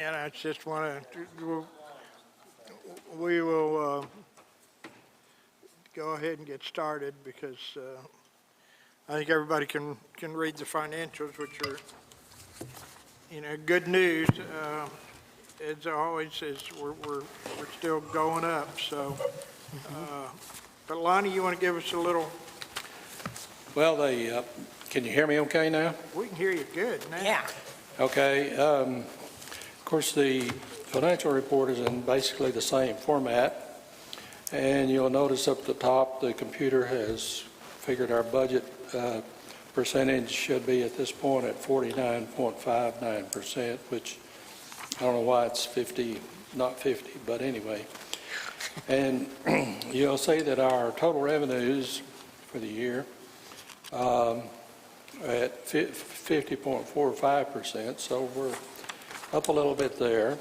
And I just want to, we will go ahead and get started because I think everybody can read the financials, which are, good news. As always, is we're still going up. So, but Lonnie, you want to give us a little? Well, can you hear me okay now? We can hear you good now. Yeah. Okay. Of course, the financial report is in basically the same format, and you'll notice up the top the computer has figured our budget percentage should be at this point at 49.59%, which I don't know why it's 50, not 50, but anyway. And you'll see that our total revenues for the year at 50.45%, so we're up a little bit there.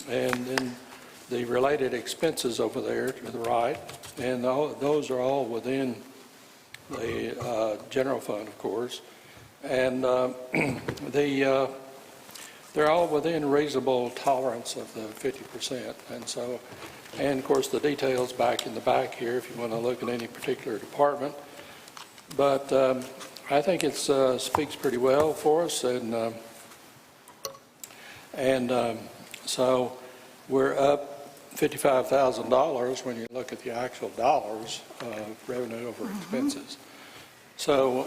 And then the related expenses over there to the right, and those are all within the general fund, of course. And they're all within reasonable tolerance of the 50%. And so, and of course, the details back in the back here if you want to look at any particular department. But I think it speaks pretty well for us, and so we're up $55,000 when you look at the actual dollars of revenue over expenses. So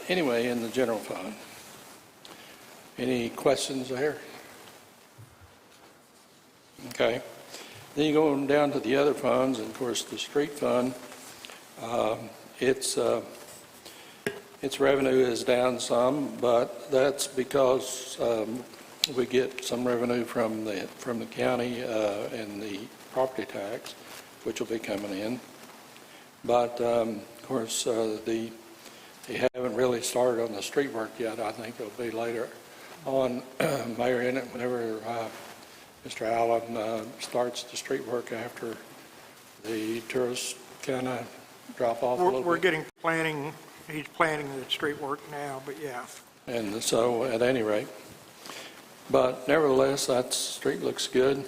anyway, in the general fund. Any questions there? Okay. Then you go down to the other funds, and of course the street fund, its revenue is down some, but that's because we get some revenue from the county and the property tax, which will be coming in. But of course, they haven't really started on the street work yet. I think it'll be later on, Mayor, in it, whenever Mr. Allen starts the street work after the tourists kind of drop off a little bit. We're getting planning. He's planning the street work now, but yeah. And so, at any rate, but nevertheless, that street looks good.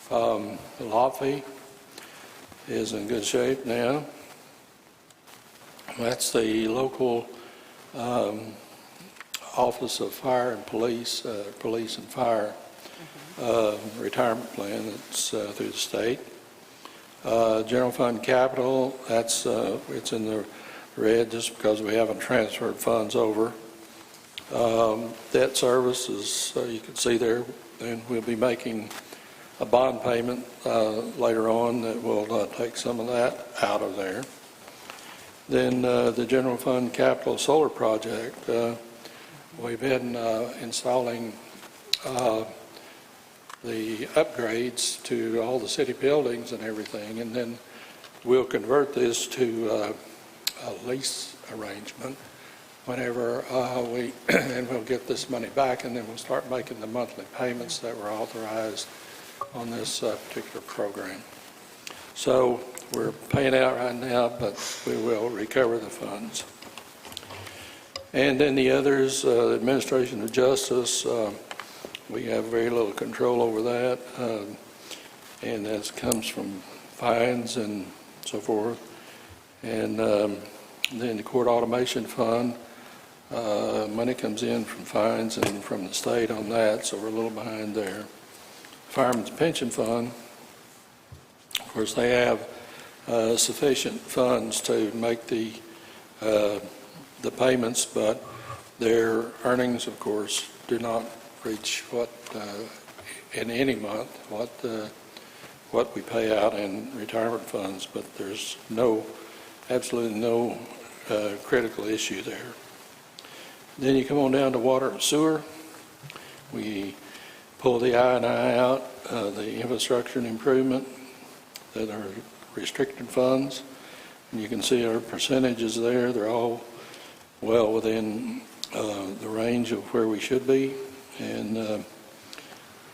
The lot fee is in good shape now. That's the local Office of Fire and Police, Police and Fire retirement plan that's through the state. General Fund Capital, that's it's in the red just because we haven't transferred funds over. Debt service is, you can see there, and we'll be making a bond payment later on that will take some of that out of there. Then the General Fund Capital Solar Project, we've been installing the upgrades to all the city buildings and everything, and then we'll convert this to a lease arrangement whenever and we'll get this money back, and then we'll start making the monthly payments that were authorized on this particular program. So we're paying out right now, but we will recover the funds. And then the others, Administration of Justice, we have very little control over that, and that comes from fines and so forth. And then the Court Automation Fund, money comes in from fines and from the state on that, so we're a little behind there. Fireman's Pension Fund, of course, they have sufficient funds to make the payments, but their earnings, of course, do not reach what in any month what we pay out in retirement funds. But there's absolutely no critical issue there. Then you come on down to water and sewer. We pull the I&I out, the infrastructure and improvement that are restricted funds. And you can see our percentages there. They're all well within the range of where we should be. And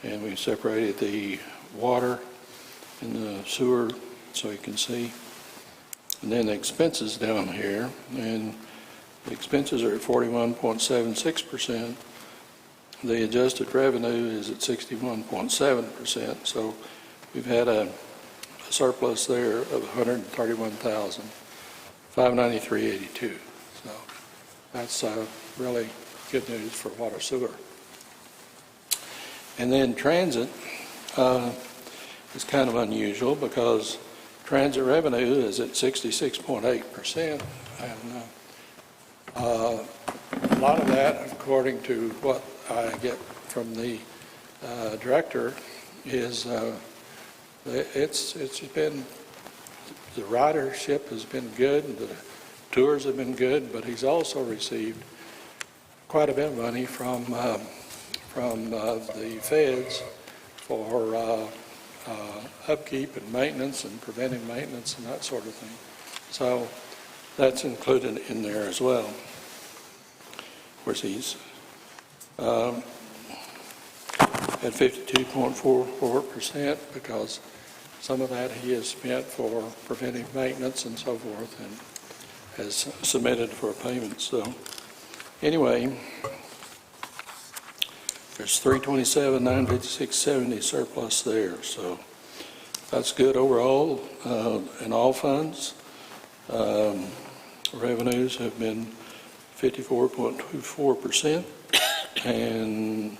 we separated the water and the sewer so you can see. And then the expenses down here, and the expenses are at 41.76%, The adjusted revenue is at 61.7%, so we've had a surplus there of $131,593.82. So that's really good news for water sewer. And then transit is kind of unusual because transit revenue is at 66.8%, and a lot of that, according to what I get from the director, is it's been, the ridership has been good, the tours have been good, but he's also received quite a bit of money from the feds for upkeep and maintenance and preventive maintenance and that sort of thing. So that's included in there as well. Of course, he's at 52.44% because some of that he has spent for preventive maintenance and so forth and has submitted for payment. So anyway, there's $327,956.70 surplus there. So that's good overall in all funds. Revenues have been 54.24%, and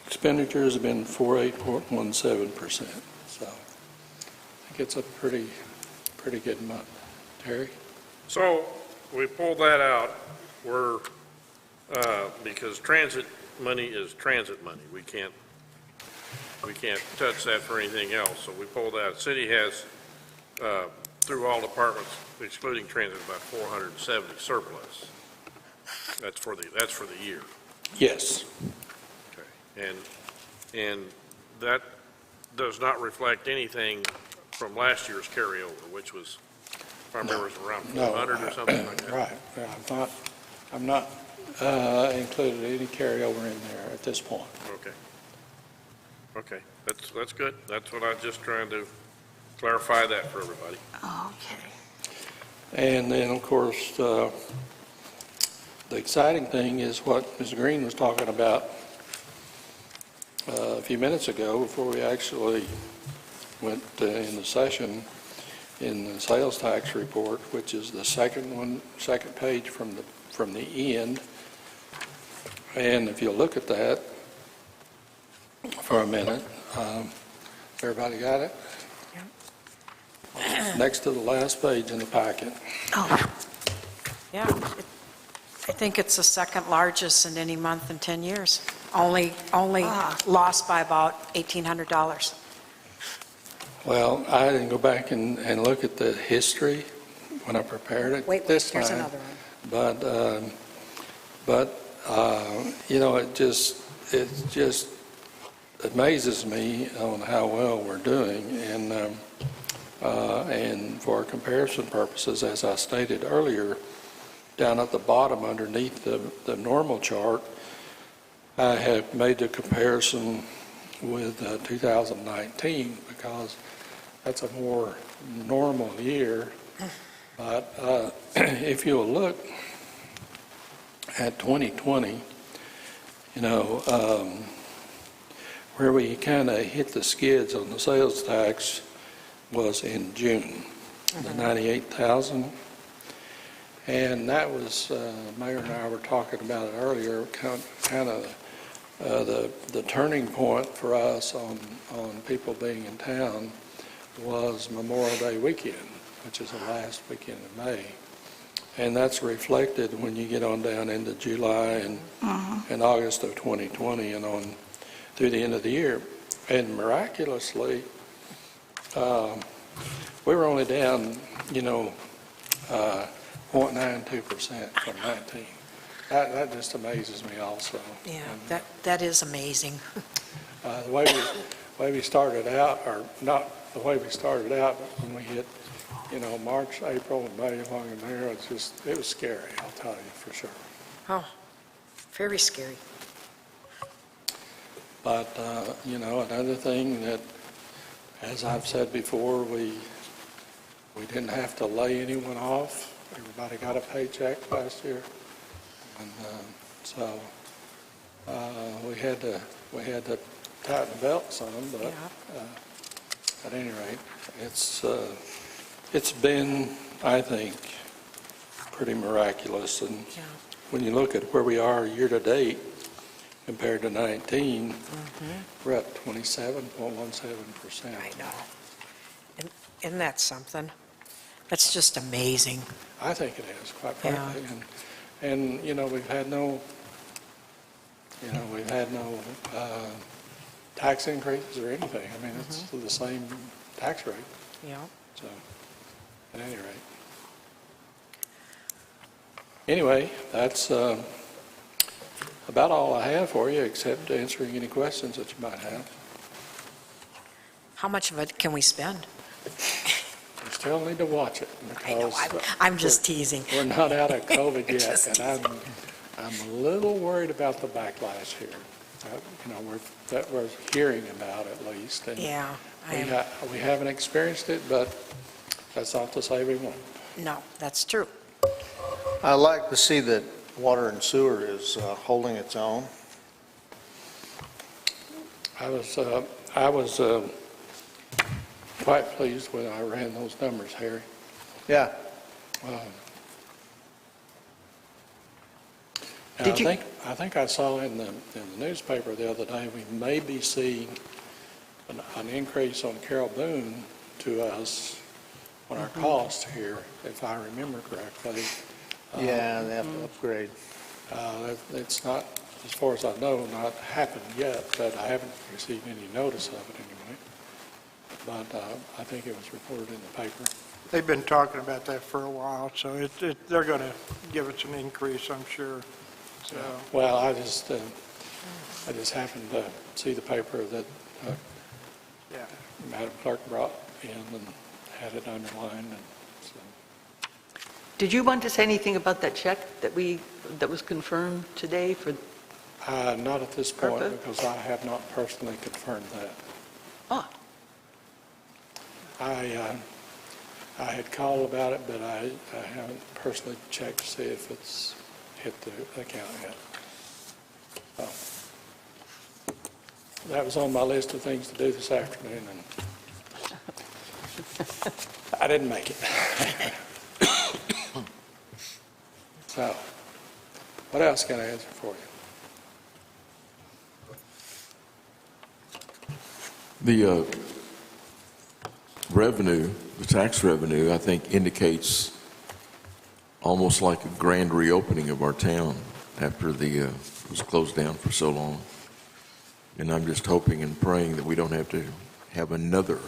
expenditures have been 48.17%. So I think it's a pretty good month. Terry? So we pulled that out. We're, because transit money is transit money. We can't touch that for anything else. So we pulled that. City has, through all departments, excluding transit, about 470 surplus. That's for the year. Yes. Okay. And that does not reflect anything from last year's carryover, which was, if I remember, it was around 400 or something like that. Right. Yeah, I'm not included any carryover in there at this point. Okay. Okay, that's good. That's what I was just trying to clarify that for everybody. Okay. And then, of course, the exciting thing is what Ms. Green was talking about a few minutes ago before we actually went in the session in the sales tax report, which is the second page from the end. And if you look at that for a minute, everybody got it? Yeah. Next to the last page in the packet. Oh, yeah. I think it's the second largest in any month in 10 years. Only lost by about $1,800. Well, I didn't go back and look at the history when I prepared it Wait, this here's time. another one. But you know, it just amazes me on how well we're doing. And for comparison purposes, as I stated earlier, down at the bottom underneath the normal chart, I have made the comparison with 2019 because that's a more normal year. But if you'll look at 2020, you know, where we kind of hit the skids on the sales tax was in June, the 98,000. And that was, Mayor and I were talking about it earlier, kind of the turning point for us on people being in town was Memorial Day weekend, which is the last weekend of May. And that's reflected when you get on down into July and August of 2020 and on through the end of the year. And miraculously, we were only down, you know, 0.92% from 19. That just amazes me also. Yeah, that is amazing. The way we started out, or not the way we started out, but when we hit, you know, March, April, and May along in there, it was scary, I'll tell you for sure. Oh, very scary. But, you know, another thing that, as I've said before, we didn't have to lay anyone off. Everybody got a paycheck last year. And so we had to tighten the belt some, but Yeah. at any rate, it's been, I think, pretty miraculous. And Yeah. when you look at where we are year-to-date compared to 19, we're at 27.17%. I know. Isn't that something? That's just amazing. I think it is, quite Yeah. frankly. And, we've had no tax increases or anything. I mean, it's the same tax rate, Yeah. so, at any rate. Anyway, that's about all I have for you, except answering any questions that you might have. How much of it can we spend? You still need to watch it, I know, because I'm just teasing. we're not out of COVID yet, Just and I'm a little worried about the backlash here. We're hearing about at least. And Yeah, I am. we haven't experienced it, but that's not to say we won't. No, that's true. I like to see that water and sewer is holding its own. I was quite pleased when I ran those numbers, Harry. Yeah. And Did you- I think I saw in the newspaper the other day, we may be seeing an increase on Carol Boone to us on our cost here, if I remember correctly. Yeah, they have to upgrade. It's not, as far as I know, not happened yet, but I haven't received any notice of it anyway. But I think it was reported in the paper. They've been talking about that for a while, so they're going to give us an increase, I'm sure. So, Well, I just happened to see the paper that yeah. Madam Clerk brought in and had it underlined, and so. Did you want to say anything about that check that was confirmed today for, Not at this point, ARPA? because I have not personally confirmed that. oh, I had called about it, but I haven't personally checked to see if it's hit the account yet. So, that was on my list of things to do this afternoon, and I didn't make it. So, what else can I answer for you? The revenue, the tax revenue, I think indicates almost like a grand reopening of our town after it was closed down for so long. And I'm just hoping and praying that we don't have to have another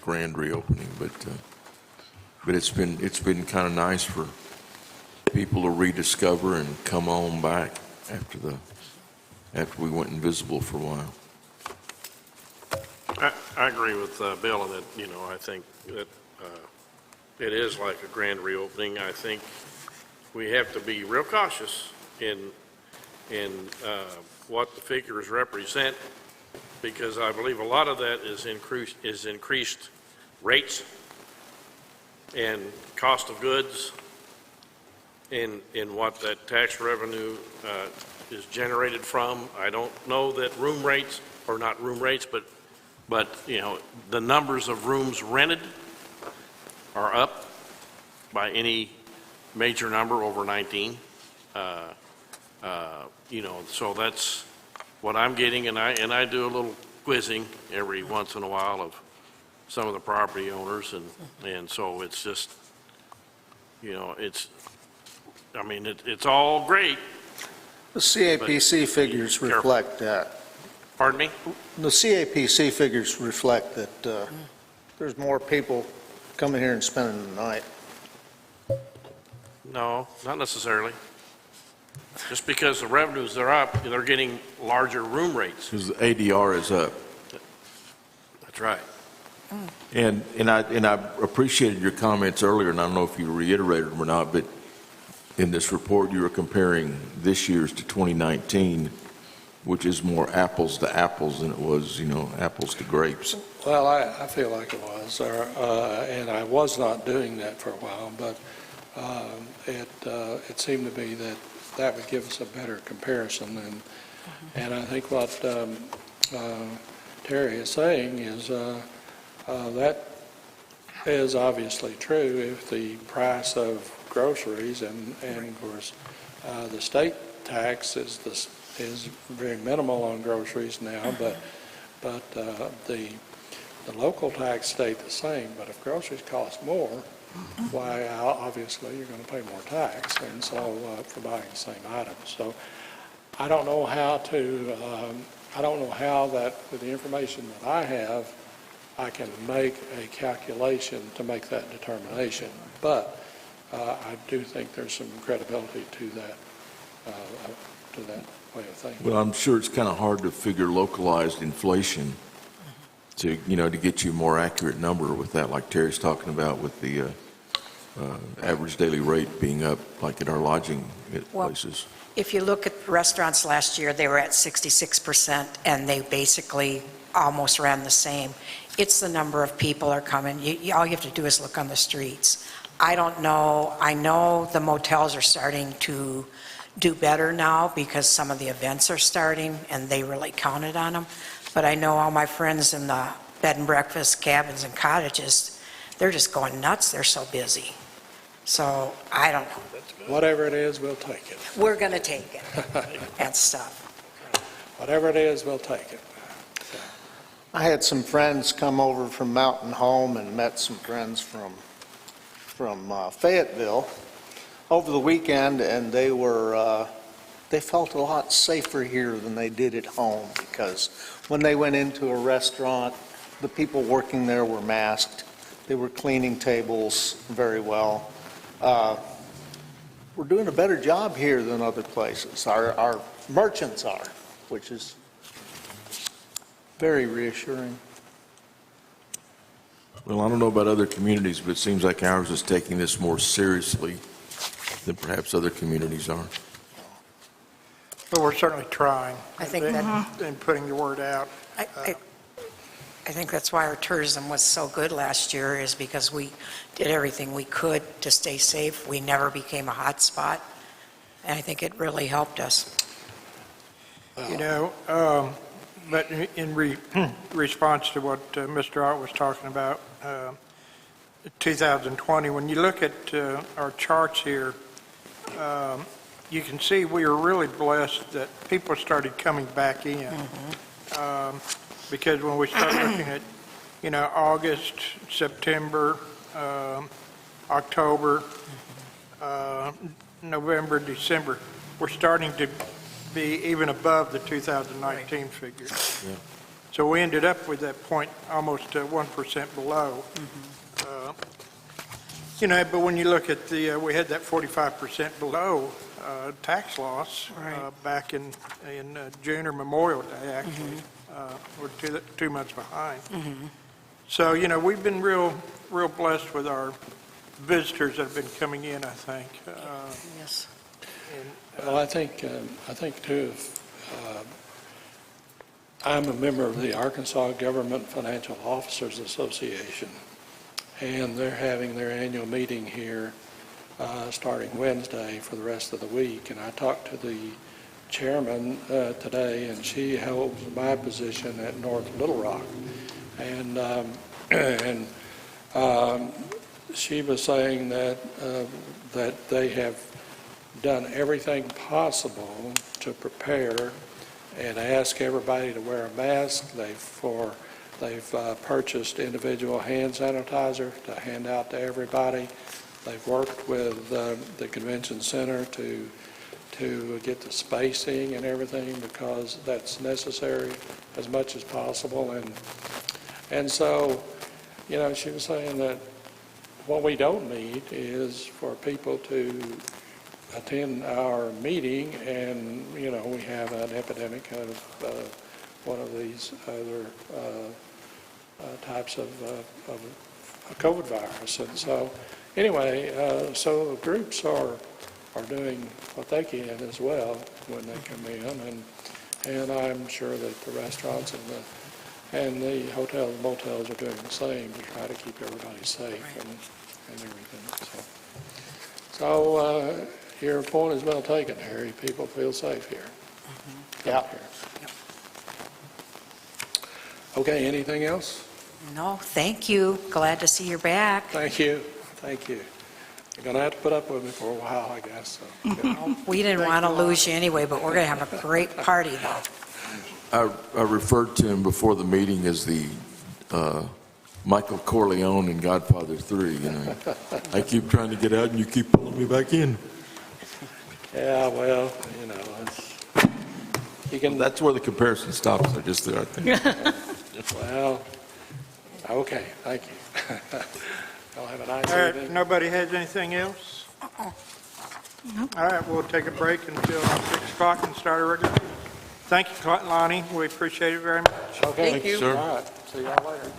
grand reopening. But it's been kind of nice for people to rediscover and come on back after we went invisible for a while. I agree with Bill in that, I think that it is like a grand reopening. I think we have to be real cautious in what the figures represent, because I believe a lot of that is increased rates and cost of goods in what that tax revenue is generated from. I don't know that room rates, or not room rates, but the numbers of rooms rented are up by any major number over 19. So that's what I'm getting, and I do a little quizzing every once in a while of some of the property owners, and so it's just, it's all great. The CAPC figures Careful. reflect that. Pardon me? The CAPC figures reflect that there's more people coming here and spending the night. No, not necessarily. Just because the revenues are up, they're getting larger room rates. Because the ADR is up. That's right. And I appreciated your comments earlier, and I don't know if you reiterated them or not, but in this report, you were comparing this year's to 2019, which is more apples to apples than it was, apples to grapes. Well, I feel like it was, and I was not doing that for a while, but it seemed to be that would give us a better comparison, And I think what Terry is saying is that is obviously true if the price of groceries and of course, the state tax is very minimal on groceries now, but the local tax stayed the same. But if groceries cost more, why, obviously, you're going to pay more tax, and so for buying the same items. So I don't know how that, with the information that I have, I can make a calculation to make that determination. But I do think there's some credibility to that way of thinking. Well, I'm sure it's kind of hard to figure localized inflation to get you a more accurate number with that, like Terry's talking about with the average daily rate being up, like at our lodging places. If you look at restaurants last year, they were at 66%, and they basically almost ran the same. It's the number of people are coming. All you have to do is look on the streets. I don't know. I know the motels are starting to do better now because some of the events are starting, and they really counted on them. But I know all my friends in the bed and breakfast, cabins, and cottages, they're just going nuts. They're so busy. So I don't know. Whatever it is, we'll take it. We're going to take it and stuff. Whatever it is, we'll take it. I had some friends come over from Mountain Home and met some friends from Fayetteville over the weekend, and they felt a lot safer here than they did at home, because when they went into a restaurant, the people working there were masked. They were cleaning tables very well. We're doing a better job here than other places. Our merchants are, which is very reassuring. Well, I don't know about other communities, but it seems like ours is taking this more seriously than perhaps other communities are. But we're certainly trying. I think that- And putting the word out. I think that's why our tourism was so good last year, is because we did everything we could to stay safe. We never became a hot spot, and I think it really helped us. But in response to what Mr. Ott was talking about, 2020, when you look at our charts here, you can see we were really blessed that people started coming back in. Because when we start looking at, August, September, October, November, December, we're starting to be even above the 2019 figure. Yeah. So we ended up with that point almost 1% below. But when you look at we had that 45% below tax loss back in June or Memorial Day, actually. We're 2 months behind. So, we've been real blessed with our visitors that have been coming in, I think. Yes. Well, I think too, I'm a member of the Arkansas Government Financial Officers Association, and they're having their annual meeting here starting Wednesday for the rest of the week. And I talked to the chairman today, and she holds my position at North Little Rock. And she was saying that they have done everything possible to prepare and ask everybody to wear a mask. They've purchased individual hand sanitizer to hand out to everybody. They've worked with the convention center to get the spacing and everything, because that's necessary as much as possible. And so, she was saying that what we don't need is for people to attend our meeting and, we have an epidemic of one of these other types of COVID virus. And so, anyway, so the groups are doing what they can as well when they come in, and I'm sure that the restaurants and the hotels and motels are doing the same to try to keep everybody safe and everything. So your point is well taken, Harry. People feel safe here. Yeah. up here. Okay, anything else? No, thank you. Glad to see you're back. Thank you, thank you. You're going to have to put up with me for a while, I guess, so. We didn't want to lose you anyway, but we're going to have a great party though. I referred to him before the meeting as the Michael Corleone in Godfather 3, you know. I keep trying to get out and you keep pulling me back in. Yeah, well, you know, you can, That's where the comparison stops, I just threw it there. well, okay, thank you. Y'all have a nice All right, evening. nobody has anything else? All right, we'll take a break until 6 o'clock and start our regular meeting. Thank you, Lonnie, we appreciate it very much. Okay, Thank you. all right, see y'all later.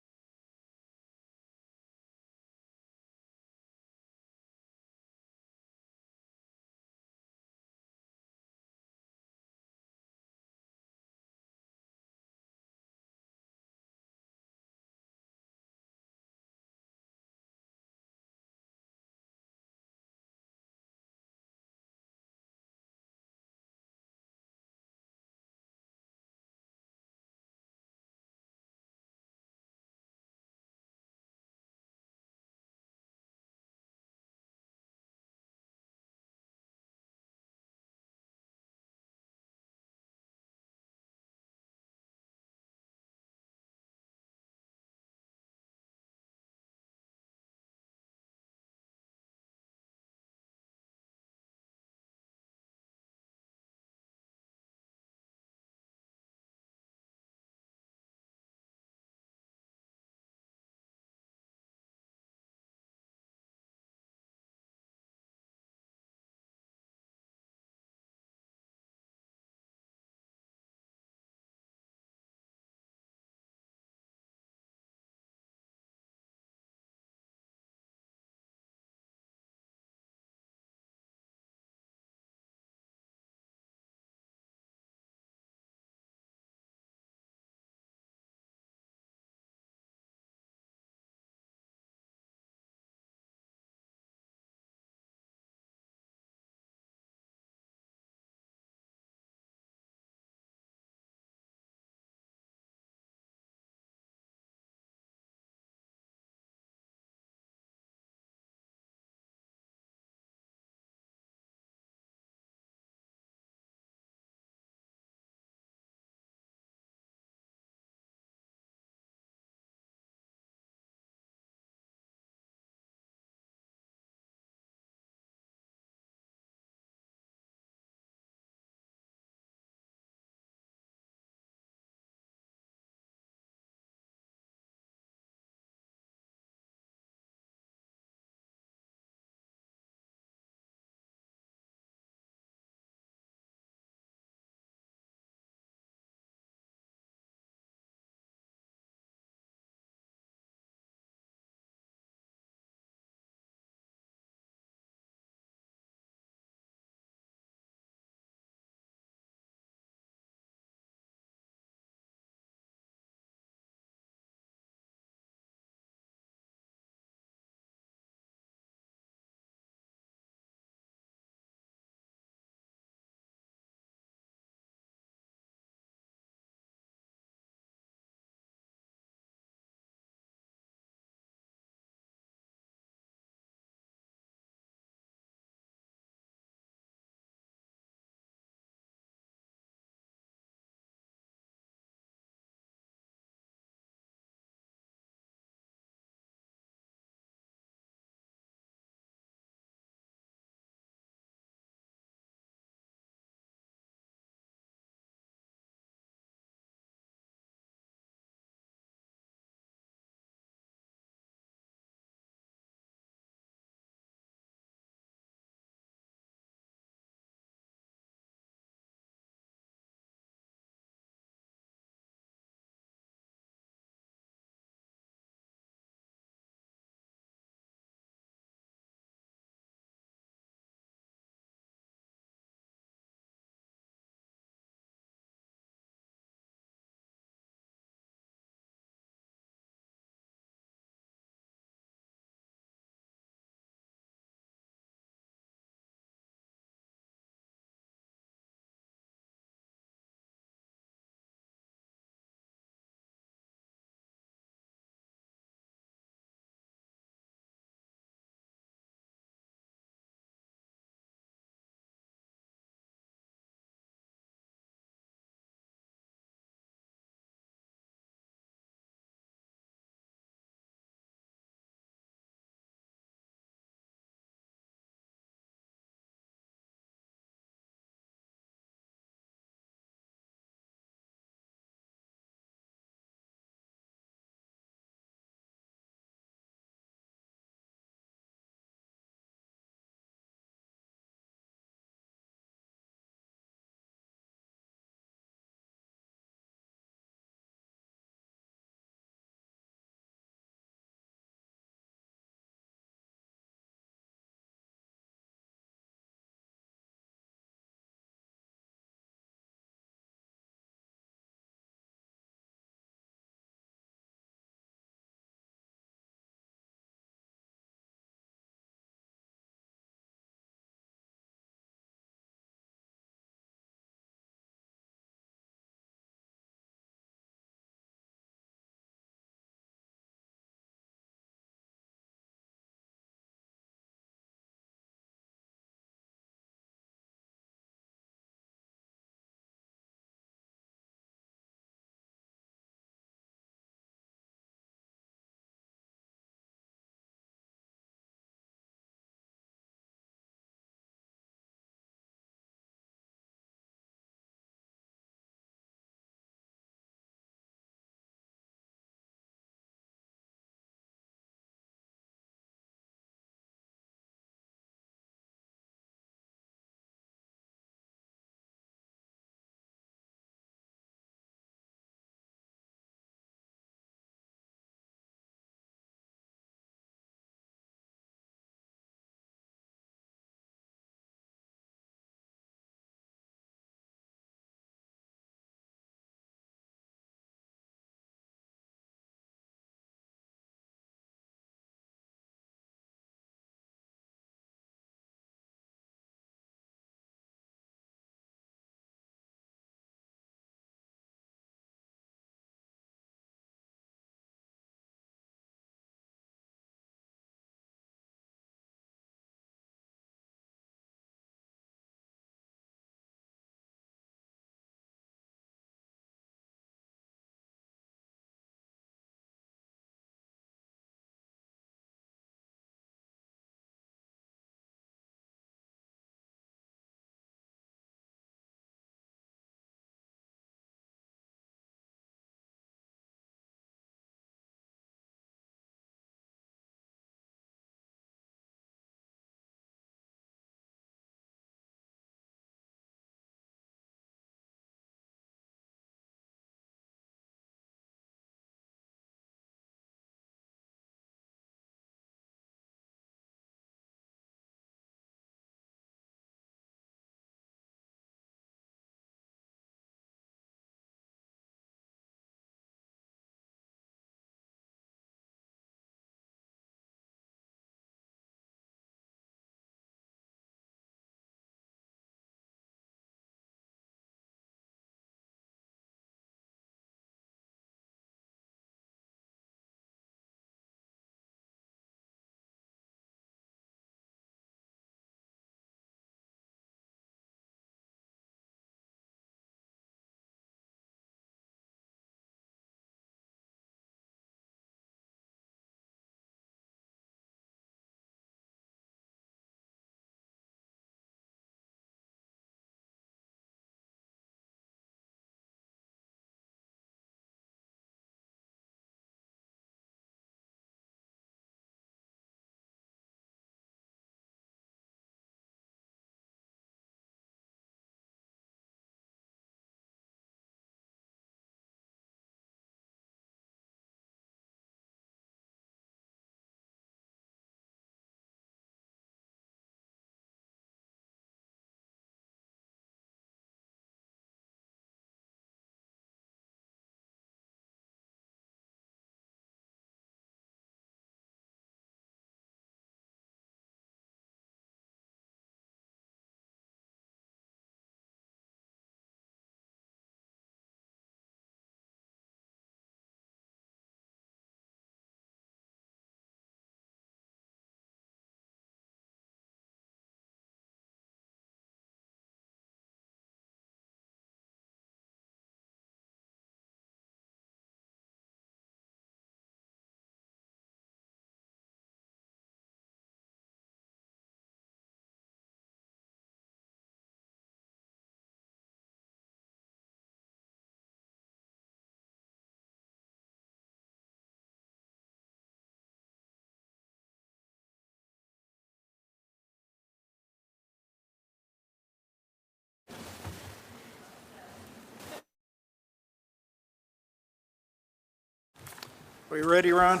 We ready, Ron?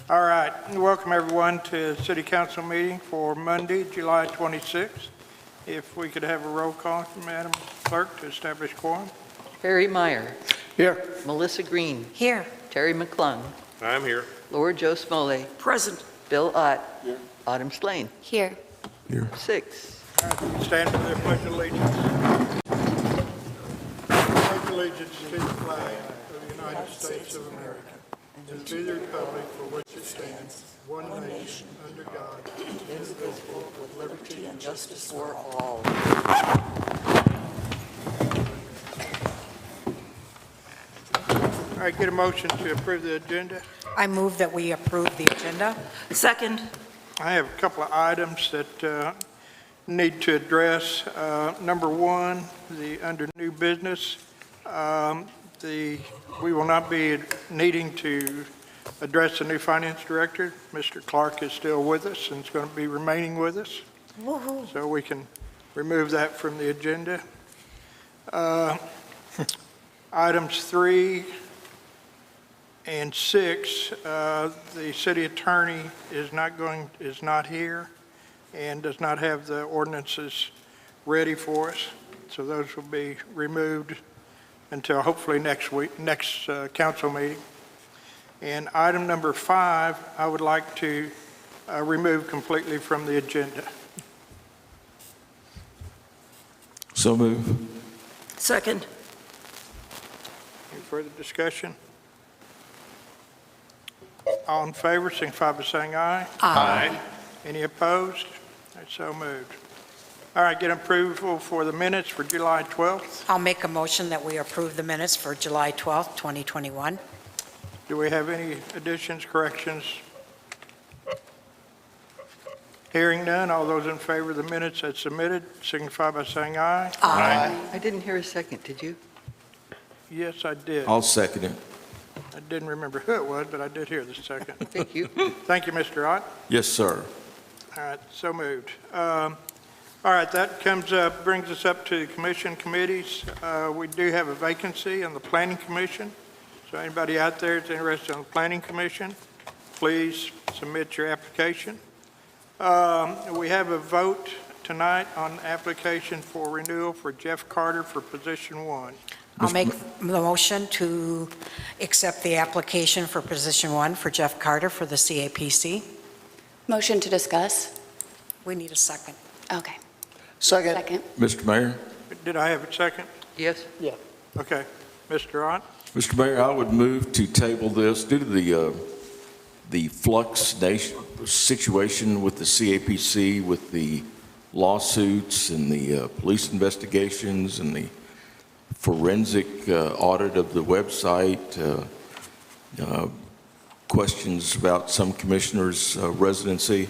All right, welcome everyone to the City Council meeting for Monday, July 26th. If we could have a roll call from Madam Clerk to establish quorum. Harry Meyer, Here. Melissa Green, Here. Terry McClung, I'm here. Laura Joe Smoley, Present. Bill Ott, Autumn Slane, Here. Here. 6. All right, we stand for the pledge of allegiance. Pledge allegiance to the flag of the United States of America and to the republic for which it stands, one nation, under God, indivisible, with liberty and justice for all. All right, get a motion to approve the agenda. I move that we approve the agenda. Second. I have a couple of items that need to address. Number one, under new business, we will not be needing to address the new finance director. Mr. Clark is still with us and is going to be remaining with us, Woo-hoo. so we can remove that from the agenda. Items 3 and 6, the city attorney is not here and does not have the ordinances ready for us, so those will be removed until hopefully next council meeting. And item number 5, I would like to remove completely from the agenda. So move. Second. Any further discussion? All in favor, signify by saying aye. Aye. Any opposed? That's so moved. All right, get approval for the minutes for July 12th. I'll make a motion that we approve the minutes for July 12th, 2021. Do we have any additions, corrections? Hearing none, all those in favor of the minutes as submitted signify by saying aye. I didn't hear a second, did you? Yes, I did. I'll second it. I didn't remember who it was, but I did hear the second. Thank you. Thank you, Mr. Ott. Yes, sir. All right, so moved. All right, that brings us up to the commission committees. We do have a vacancy on the planning commission. So anybody out there that's interested in the planning commission, please submit your application. We have a vote tonight on application for renewal for Jeff Carter for position 1. I'll make the motion to accept the application for position 1 for Jeff Carter for the CAPC. Motion to discuss. We need a second. Okay. Second. Second. Mr. Mayor? Did I have a second? Yes? Okay. Mr. Ott? Mr. Mayor, I would move to table this due to the flux situation with the CAPC, with the lawsuits and the police investigations and the forensic audit of the website, questions about some commissioners' residency.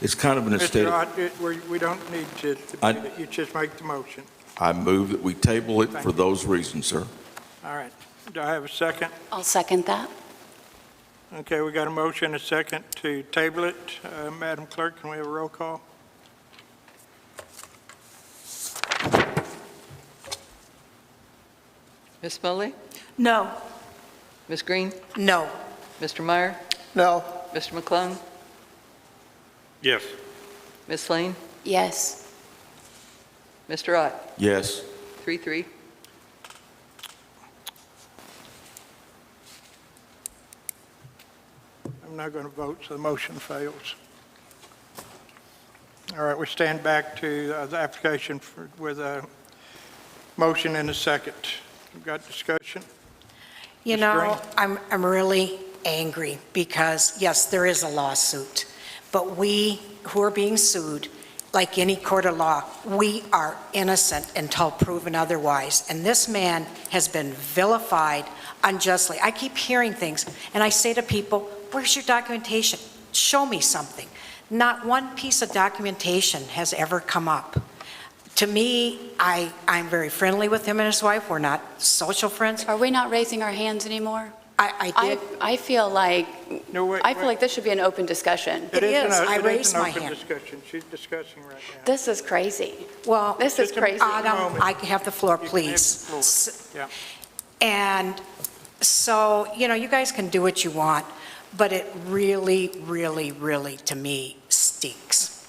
It's kind of an estate. Mr. Ott, we don't need to, you just make the motion. I move that we table it Thank for you. those reasons, sir. All right. Do I have a second? I'll second that. Okay, we got a motion, a second to table it. Madam Clerk, can we have a roll call? Ms. Smoley? No. Ms. Green? No. Mr. Meyer? No. Mr. McClung? Yes. Ms. Slane? Yes. Mr. Ott? Yes. 3-3. I'm not going to vote, so the motion fails. All right, we stand back to the application with a motion and a second. We've got discussion. You Ms. know, Green? I'm really angry because, yes, there is a lawsuit, but we who are being sued, like any court of law, we are innocent until proven otherwise. And this man has been vilified unjustly. I keep hearing things, and I say to people, where's your documentation? Show me something. Not one piece of documentation has ever come up. To me, I'm very friendly with him and his wife. We're not social friends. Are we not raising our hands anymore? I did. I feel like, No, wait, I feel like this should be an open discussion. It is. I It raised an my open hand. discussion. She's discussing right now. This is crazy. Well, This is Just a crazy. moment. Adam, I have the floor, You can have the please. floor. Yeah. And So, you guys can do what you want, but it really, really, really, to me, stinks.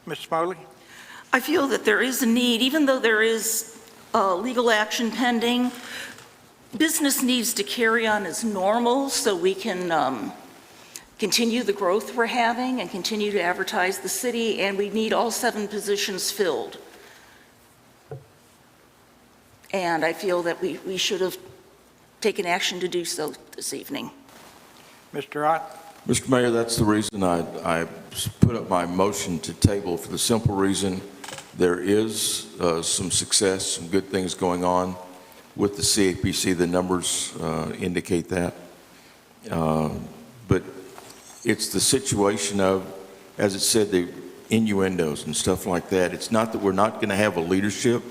Ms. Smoley? I feel that there is a need, even though there is legal action pending, business needs to carry on as normal so we can continue the growth we're having and continue to advertise the city, and we need all 7 positions filled. And I feel that we should have taken action to do so this evening. Mr. Ott? Mr. Mayor, that's the reason I put up my motion to table, for the simple reason there is some success, some good things going on with the CAPC. The numbers indicate that. But it's the situation of, as it said, the innuendos and stuff like that. It's not that we're not going to have a leadership.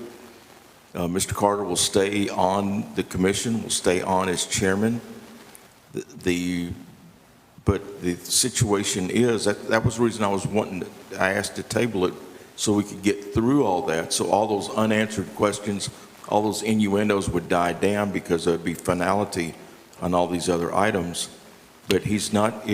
Mr. Carter will stay on the commission, will stay on as chairman. But the situation is, that was the reason I asked to table it, so we could get through all that, so all those unanswered questions, all those innuendos would die down, because there'd be finality on all these other items. But he's not,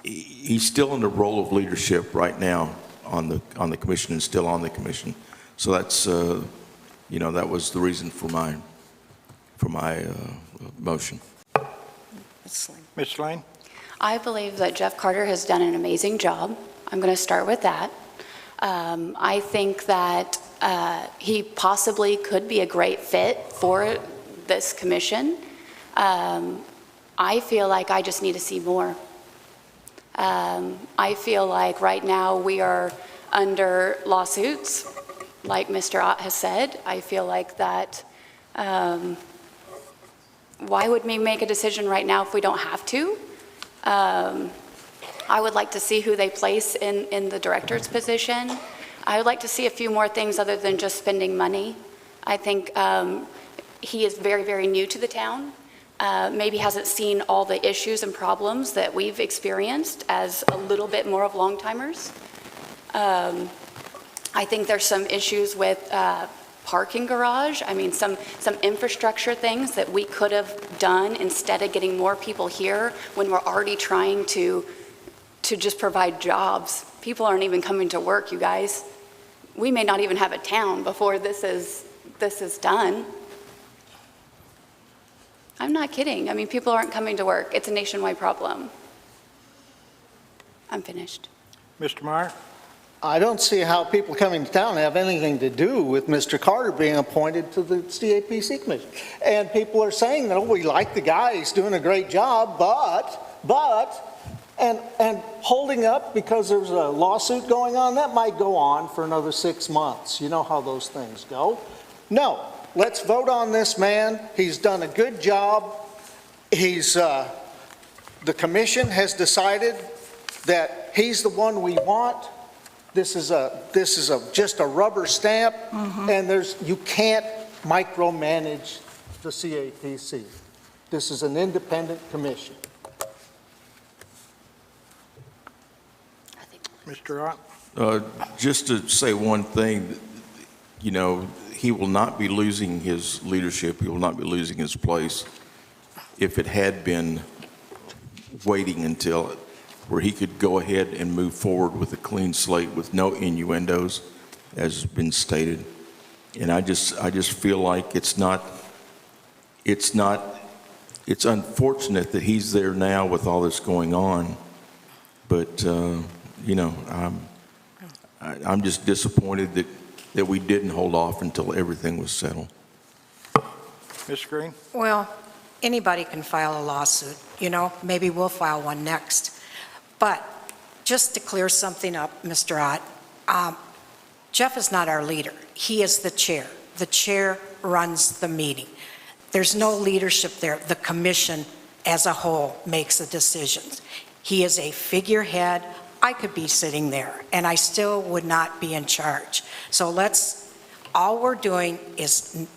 he's still in the role of leadership right now on the commission, and still on the commission. So that's, that was the reason for my motion. Ms. Lane? I believe that Jeff Carter has done an amazing job. I'm going to start with that. I think that he possibly could be a great fit for this commission. I feel like I just need to see more. I feel like right now we are under lawsuits, like Mr. Ott has said. I feel like that, why would we make a decision right now if we don't have to? I would like to see who they place in the director's position. I would like to see a few more things other than just spending money. I think he is very, very new to the town. Maybe hasn't seen all the issues and problems that we've experienced as a little bit more of long-timers. I think there's some issues with parking garage. I mean, some infrastructure things that we could have done instead of getting more people here when we're already trying to just provide jobs. People aren't even coming to work, you guys. We may not even have a town before this is done. I'm not kidding. I mean, people aren't coming to work. It's a nationwide problem. I'm finished. Mr. Meyer? I don't see how people coming to town have anything to do with Mr. Carter being appointed to the CAPC Commission. And people are saying that, oh, we like the guy, he's doing a great job, and holding up because there's a lawsuit going on, that might go on for another 6 months. You know how those things go. No, let's vote on this man. He's done a good job. The commission has decided that he's the one we want. This is just a rubber stamp, and you can't micromanage the CAPC. This is an independent commission. Mr. Ott? Just to say one thing, he will not be losing his leadership, he will not be losing his place if it had been waiting until where he could go ahead and move forward with a clean slate with no innuendos, as has been stated. And I just feel like it's unfortunate that he's there now with all this going on, but I'm just disappointed that we didn't hold off until everything was settled. Ms. Green? Well, anybody can file a lawsuit, maybe we'll file one next. But just to clear something up, Mr. Ott, Jeff is not our leader. He is the chair. The chair runs the meeting. There's no leadership there. The commission as a whole makes the decisions. He is a figurehead. I could be sitting there, and I still would not be in charge. So all we're doing is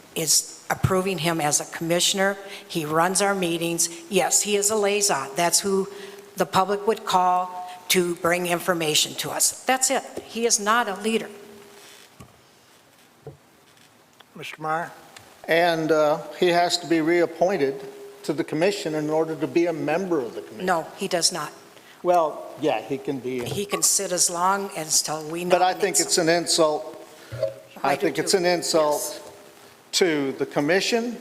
approving him as a commissioner. He runs our meetings. Yes, he is a liaison. That's who the public would call to bring information to us. That's it. He is not a leader. Mr. Meyer? And he has to be reappointed to the commission in order to be a member of the commission. No, he does not. Well, yeah, he can be, He can sit as long as till we nominate. but I think it's an insult. I do think it's too. an insult to the commission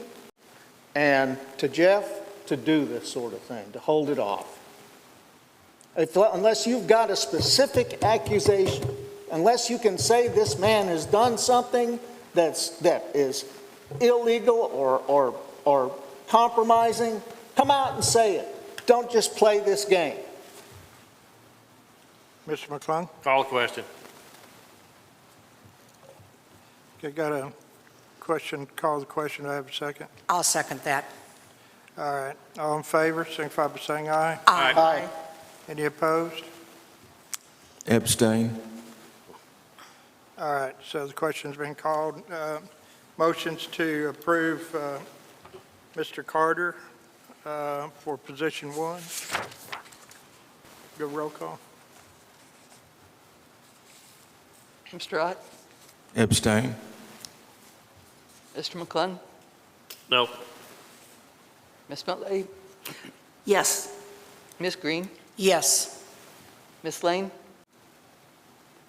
and to Jeff to do this sort of thing, to hold it off. Unless you've got a specific accusation, unless you can say this man has done something that is illegal or compromising, come out and say it. Don't just play this game. Mr. McClung? Call the question. Okay, got a question, call the question, do I have a second? I'll second that. All right, all in favor, signify by saying aye. Aye. Any opposed? Abstain? All right, so the question's been called. Motions to approve Mr. Carter for position 1. Go roll call. Mr. Ott, Abstain? Mr. McClung, No. Ms. Motley, Yes. Ms. Green, Yes. Ms. Lane,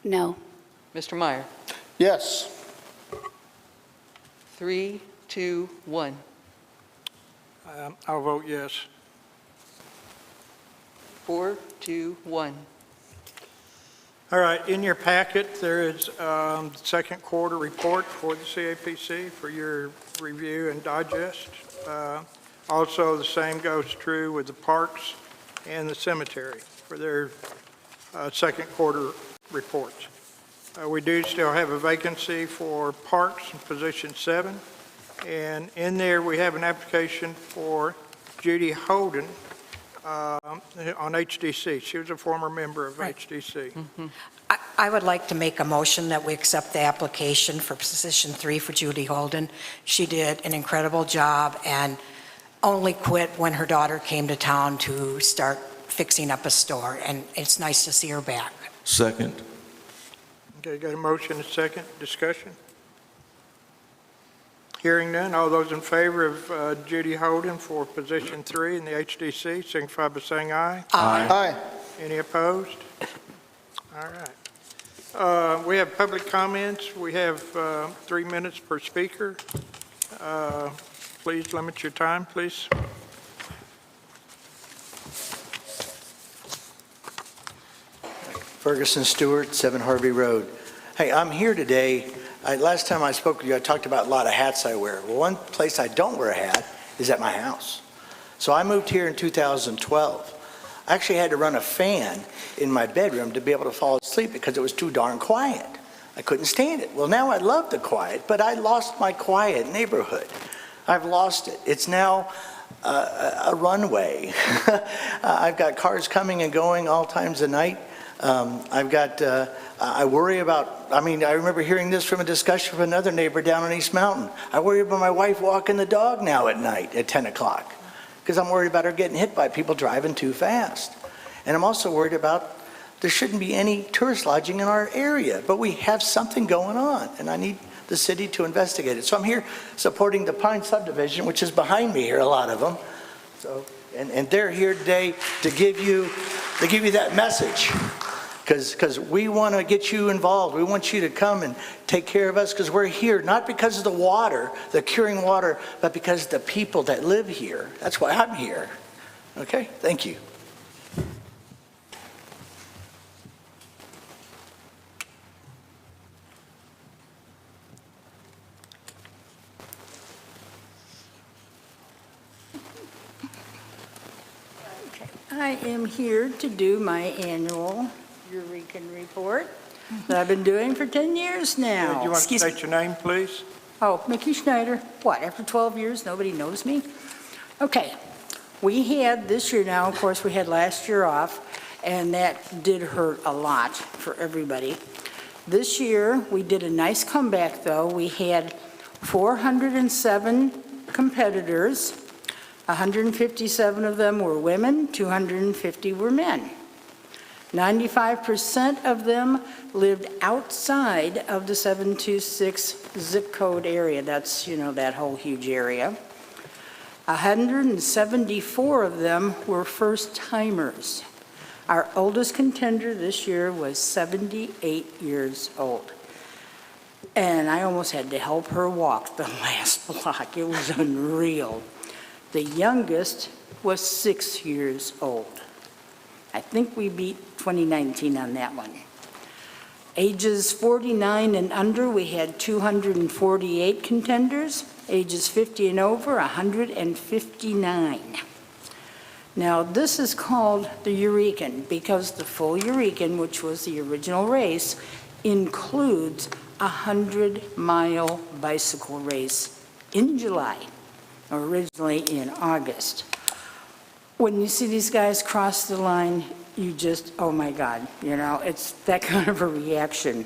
No. Mr. Meyer. Yes. 3, 2, 1. I'll vote yes. 4, 2, 1. All right, in your packet, there is the second quarter report for the CAPC for your review and digest. Also, the same goes true with the parks and the cemetery for their second quarter reports. We do still have a vacancy for parks in position 7. And in there, we have an application for Judy Holden on HDC. She was a former member of Right. HDC. I would like to make a motion that we accept the application for position 3 for Judy Holden. She did an incredible job and only quit when her daughter came to town to start fixing up a store, and it's nice to see her back. Second? Okay, got a motion and a second. Discussion? Hearing none, all those in favor of Judy Holden for position 3 in the HDC, signify by saying aye. Aye. Any opposed? All right. We have public comments. We have 3 minutes per speaker. Please limit your time, please. Ferguson Stewart, 7 Harvey Road. Hey, I'm here today. Last time I spoke with you, I talked about a lot of hats I wear. Well, one place I don't wear a hat is at my house. So I moved here in 2012. I actually had to run a fan in my bedroom to be able to fall asleep because it was too darn quiet. I couldn't stand it. Well, now I love the quiet, but I lost my quiet neighborhood. I've lost it. It's now a runway. I've got cars coming and going all times of night. I worry about, I remember hearing this from a discussion from another neighbor down on East Mountain. I worry about my wife walking the dog now at night at 10 o'clock because I'm worried about her getting hit by people driving too fast. And I'm also worried about there shouldn't be any tourist lodging in our area, but we have something going on, and I need the city to investigate it. So I'm here supporting the Pine subdivision, which is behind me here, a lot of them. So, and they're here today to give you that message. Because we want to get you involved. We want you to come and take care of us because we're here, not because of the water, the curing water, but because of the people that live here. That's why I'm here. Okay? Thank you. I am here to do my annual Eureka report that I've been doing for 10 years Do you now. want to state your name, please? Oh, Mickey Schneider. What, after 12 years, nobody knows me? Okay, we had this year now, of course, we had last year off, and that did hurt a lot for everybody. This year, we did a nice comeback, though. We had 407 competitors. 157 of them were women, 250 were men. 95% of them lived outside of the 726 zip code area. That's, that whole huge area. 174 of them were first-timers. Our oldest contender this year was 78 years old. And I almost had to help her walk the last block. It was unreal. The youngest was 6 years old. I think we beat 2019 on that one. Ages 49 and under, we had 248 contenders. Ages 50 and over, 159. Now, this is called the Eurekan because the full Eurekan, which was the original race, includes a 100-mile bicycle race in July, originally in August. When you see these guys cross the line, you just, oh my God, it's that kind of a reaction.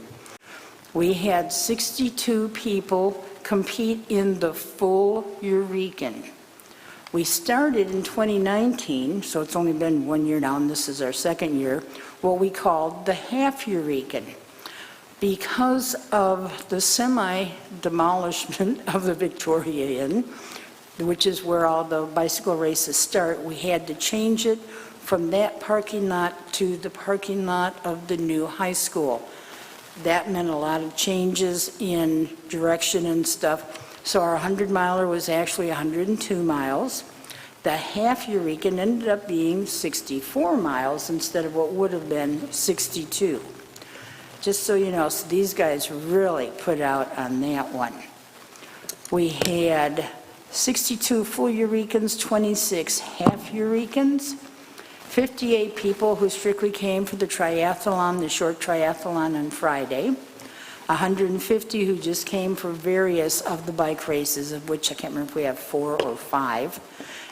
We had 62 people compete in the full Eurekan. We started in 2019, so it's only been 1 year now, and this is our second year, what we called the half Eurekan. Because of the semi-demolishment of the Victoria Inn, which is where all the bicycle races start, we had to change it from that parking lot to the parking lot of the new high school. That meant a lot of changes in direction and stuff. So our 100-miler was actually 102 miles. The half Eurekan ended up being 64 miles instead of what would have been 62. Just so you know, so these guys really put out on that one. We had 62 full Eurekans, 26 half Eurekans, 58 people who strictly came for the triathlon, the short triathlon on Friday, 150 who just came for various of the bike races, of which I can't remember if we have 4 or 5,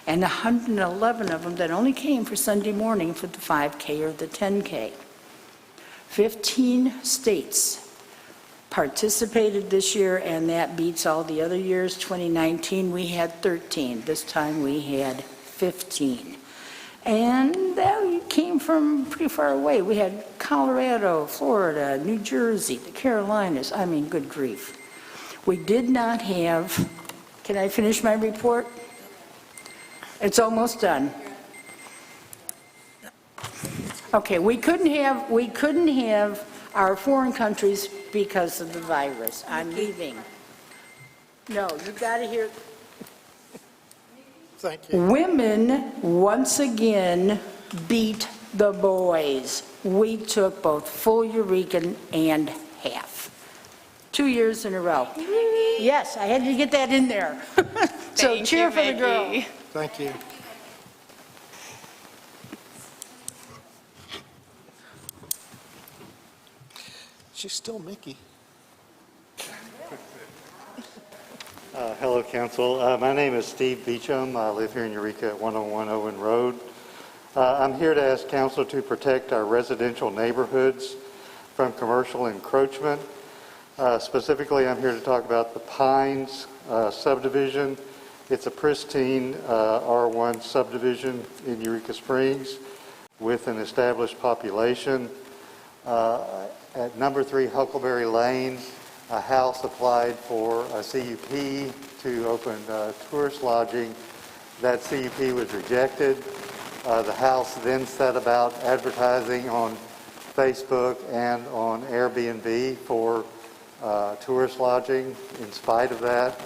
and 111 of them that only came for Sunday morning for the 5K or the 10K. 15 states participated this year, and that beats all the other years. 2019, we had 13. This time, we had 15. And that came from pretty far away. We had Colorado, Florida, New Jersey, the Carolinas. I mean, good grief. We did not have, can I finish my report? It's almost done. Okay, we couldn't have our foreign countries because of the virus. I'm leaving. No, you got to hear. Thank you. Women, once again, beat the boys. We took both full Eurekan and half. 2 years in a row. Yes, I had to get that in there. So cheer for the girl. Thank you. She's still Mickey. Hello, Council. My name is Steve Beecham. I live here in Eureka at 101 Owen Road. I'm here to ask Council to protect our residential neighborhoods from commercial encroachment. Specifically, I'm here to talk about the Pines subdivision. It's a pristine R1 subdivision in Eureka Springs with an established population. At number 3 Huckleberry Lane, a house applied for a CUP to open tourist lodging. That CUP was rejected. The house then set about advertising on Facebook and on Airbnb for tourist lodging. In spite of that,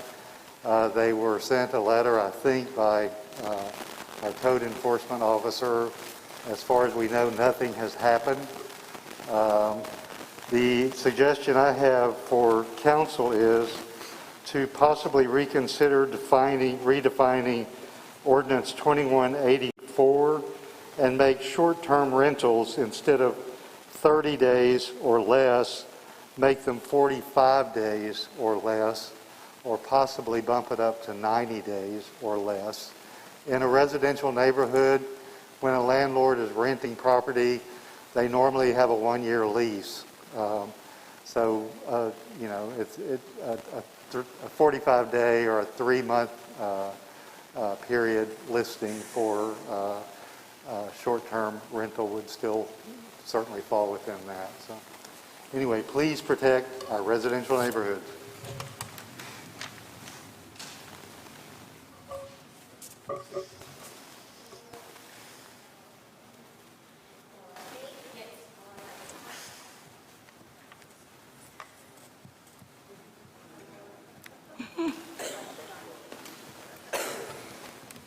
they were sent a letter, I think, by a code enforcement officer. As far as we know, nothing has happened. The suggestion I have for council is to possibly reconsider redefining Ordinance 2184 and make short-term rentals, instead of 30 days or less, make them 45 days or less, or possibly bump it up to 90 days or less. In a residential neighborhood, when a landlord is renting property, they normally have a 1-year lease. It's a 45-day or a 3-month period listing for short-term rental would still certainly fall within that. So anyway, please protect our residential neighborhoods.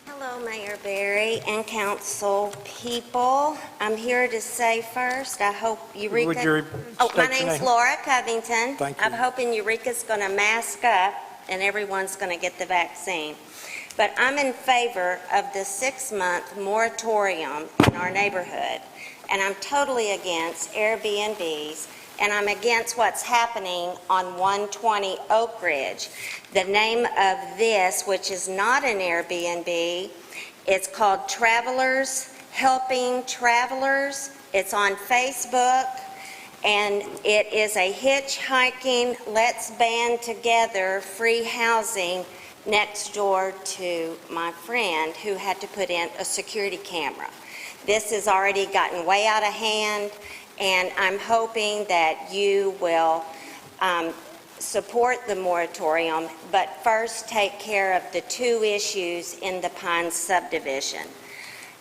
Hello, Mayor Barry and council people. I'm here to say first, I hope Eureka... Would you Oh, my state your name's name? Laura Covington. Thank you. I'm hoping Eureka's going to mask up and everyone's going to get the vaccine. But I'm in favor of the 6-month moratorium in our neighborhood, and I'm totally against Airbnbs, and I'm against what's happening on 120 Oak Ridge. The name of this, which is not an Airbnb, it's called Travelers Helping Travelers. It's on Facebook, and it is a hitchhiking, let's band together, free housing next door to my friend who had to put in a security camera. This has already gotten way out of hand, and I'm hoping that you will support the moratorium, but first take care of the 2 issues in the Pines subdivision.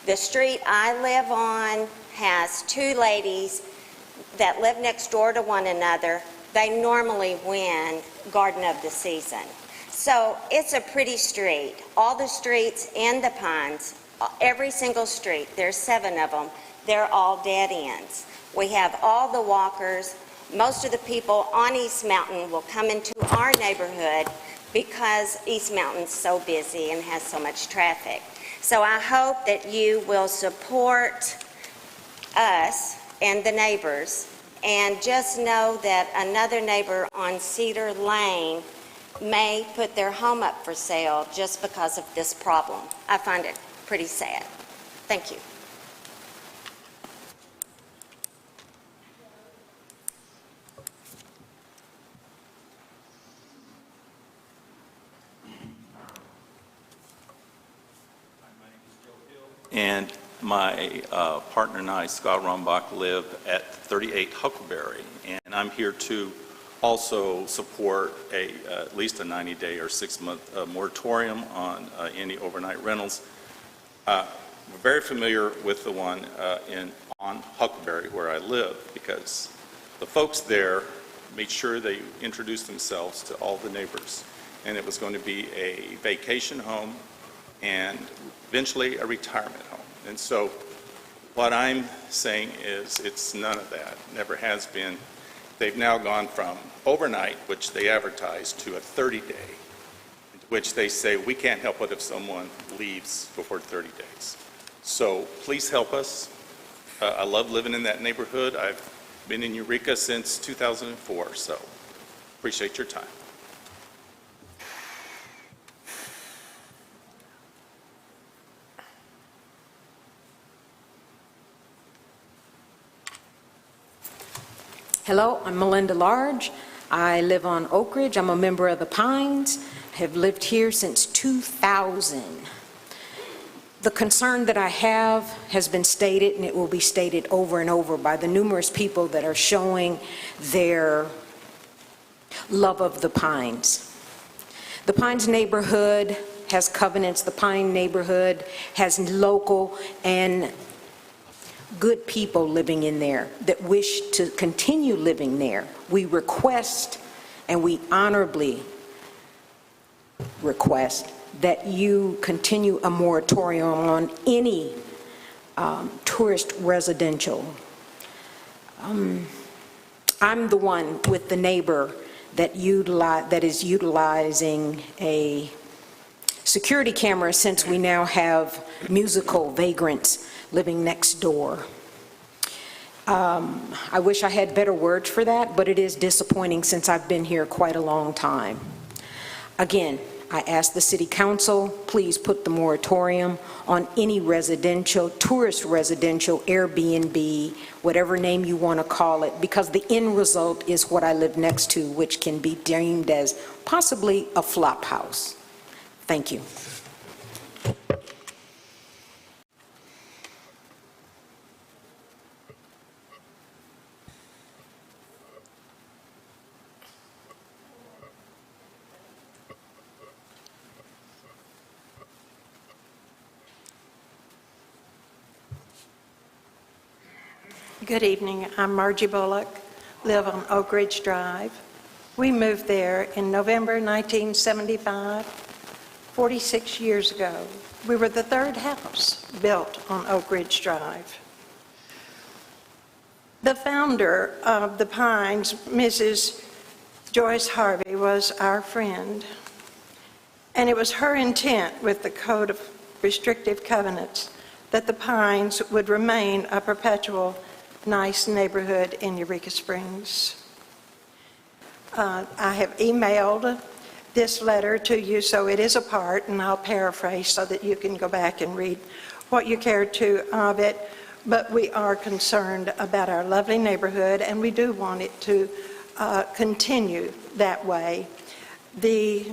The street I live on has 2 ladies that live next door to one another. They normally win Garden of the Season. So it's a pretty street. All the streets in the Pines, every single street, there's 7 of them, they're all dead ends. We have all the walkers. Most of the people on East Mountain will come into our neighborhood because East Mountain's so busy and has so much traffic. So I hope that you will support us and the neighbors, and just know that another neighbor on Cedar Lane may put their home up for sale just because of this problem. I find it pretty sad. Thank you. And my partner and I, Scott Rombach, live at 38 Huckleberry, and I'm here to also support at least a 90-day or 6-month moratorium on any overnight rentals. We're very familiar with the one on Huckleberry where I live, because the folks there made sure they introduced themselves to all the neighbors, and it was going to be a vacation home and eventually a retirement home. And so what I'm saying is it's none of that, never has been. They've now gone from overnight, which they advertise, to a 30-day, which they say we can't help it if someone leaves before 30 days. So please help us. I love living in that neighborhood. I've been in Eureka since 2004, so appreciate your time. Hello, I'm Melinda Large. I live on Oak Ridge. I'm a member of the Pines. Have lived here since 2000. The concern that I have has been stated, and it will be stated over and over by the numerous people that are showing their love of the Pines. The Pines neighborhood has covenants. The Pine neighborhood has local and good people living in there that wish to continue living there. We request, and we honorably request, that you continue a moratorium on any tourist residential. I'm the one with the neighbor that is utilizing a security camera, since we now have musical vagrants living next door. I wish I had better words for that, but it is disappointing since I've been here quite a long time. Again, I ask the City Council, please put the moratorium on any residential, tourist residential, Airbnb, whatever name you want to call it, because the end result is what I live next to, which can be deemed as possibly a flop house. Thank you. Good evening. I'm Margie Bullock, live on Oak Ridge Drive. We moved there in November 1975, 46 years ago. We were the third house built on Oak Ridge Drive. The founder of the Pines, Mrs. Joyce Harvey, was our friend, and it was her intent with the Code of Restrictive Covenants that the Pines would remain a perpetual nice neighborhood in Eureka Springs. I have emailed this letter to you, so it is a part, and I'll paraphrase so that you can go back and read what you care to of it. But we are concerned about our lovely neighborhood, and we do want it to continue that way. The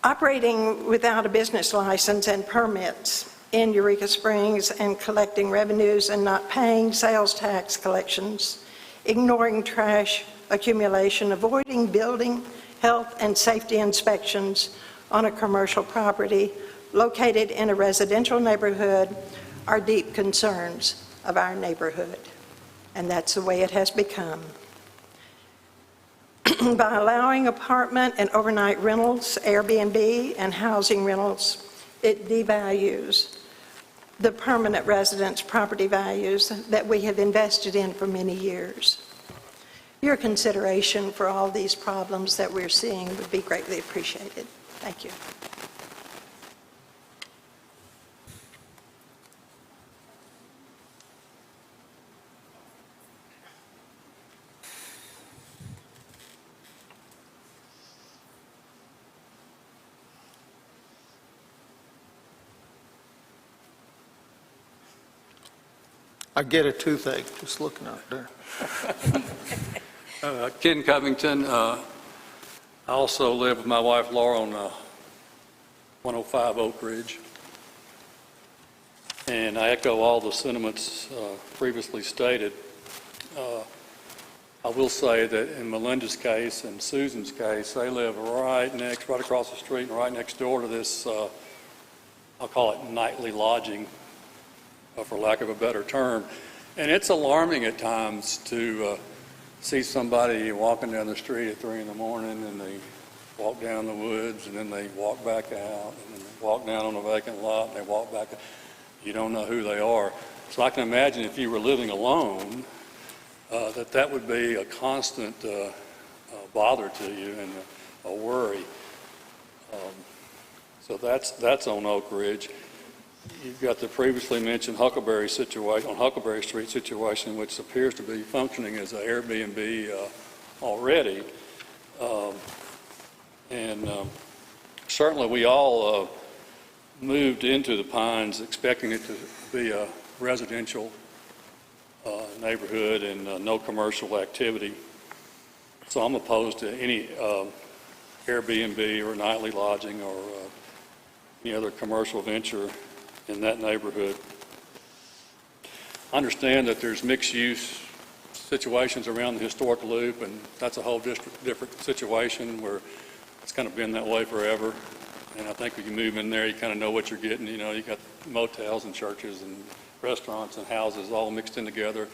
operating without a business license and permits in Eureka Springs and collecting revenues and not paying sales tax collections, ignoring trash accumulation, avoiding building health and safety inspections on a commercial property located in a residential neighborhood are deep concerns of our neighborhood, and that's the way it has become. By allowing apartment and overnight rentals, Airbnb, and housing rentals, it devalues the permanent residence property values that we have invested in for many years. Your consideration for all these problems that we're seeing would be greatly appreciated. Thank you. I get a toothache just looking out there. Ken Covington. I also live with my wife Laura on 105 Oak Ridge. And I echo all the sentiments previously stated. I will say that in Melinda's case and Susan's case, they live right across the street and right next door to this, I'll call it nightly lodging, for lack of a better term. And it's alarming at times to see somebody walking down the street at 3 in the morning and they walk down the woods and then they walk back out and then they walk down on a vacant lot and they walk back. You don't know who they are. So I can imagine if you were living alone, that would be a constant bother to you and a worry. So that's on Oak Ridge. You've got the previously mentioned Huckleberry situation, on Huckleberry Street situation, which appears to be functioning as an Airbnb already. Certainly we all moved into the Pines expecting it to be a residential neighborhood and no commercial activity. So I'm opposed to any Airbnb or nightly lodging or any other commercial venture in that neighborhood. I understand that there's mixed-use situations around the historic loop, and that's a whole different situation where it's kind of been that way forever. And I think when you move in there, you kind of know what you're getting. You know, you got motels and churches and restaurants and houses all mixed in together,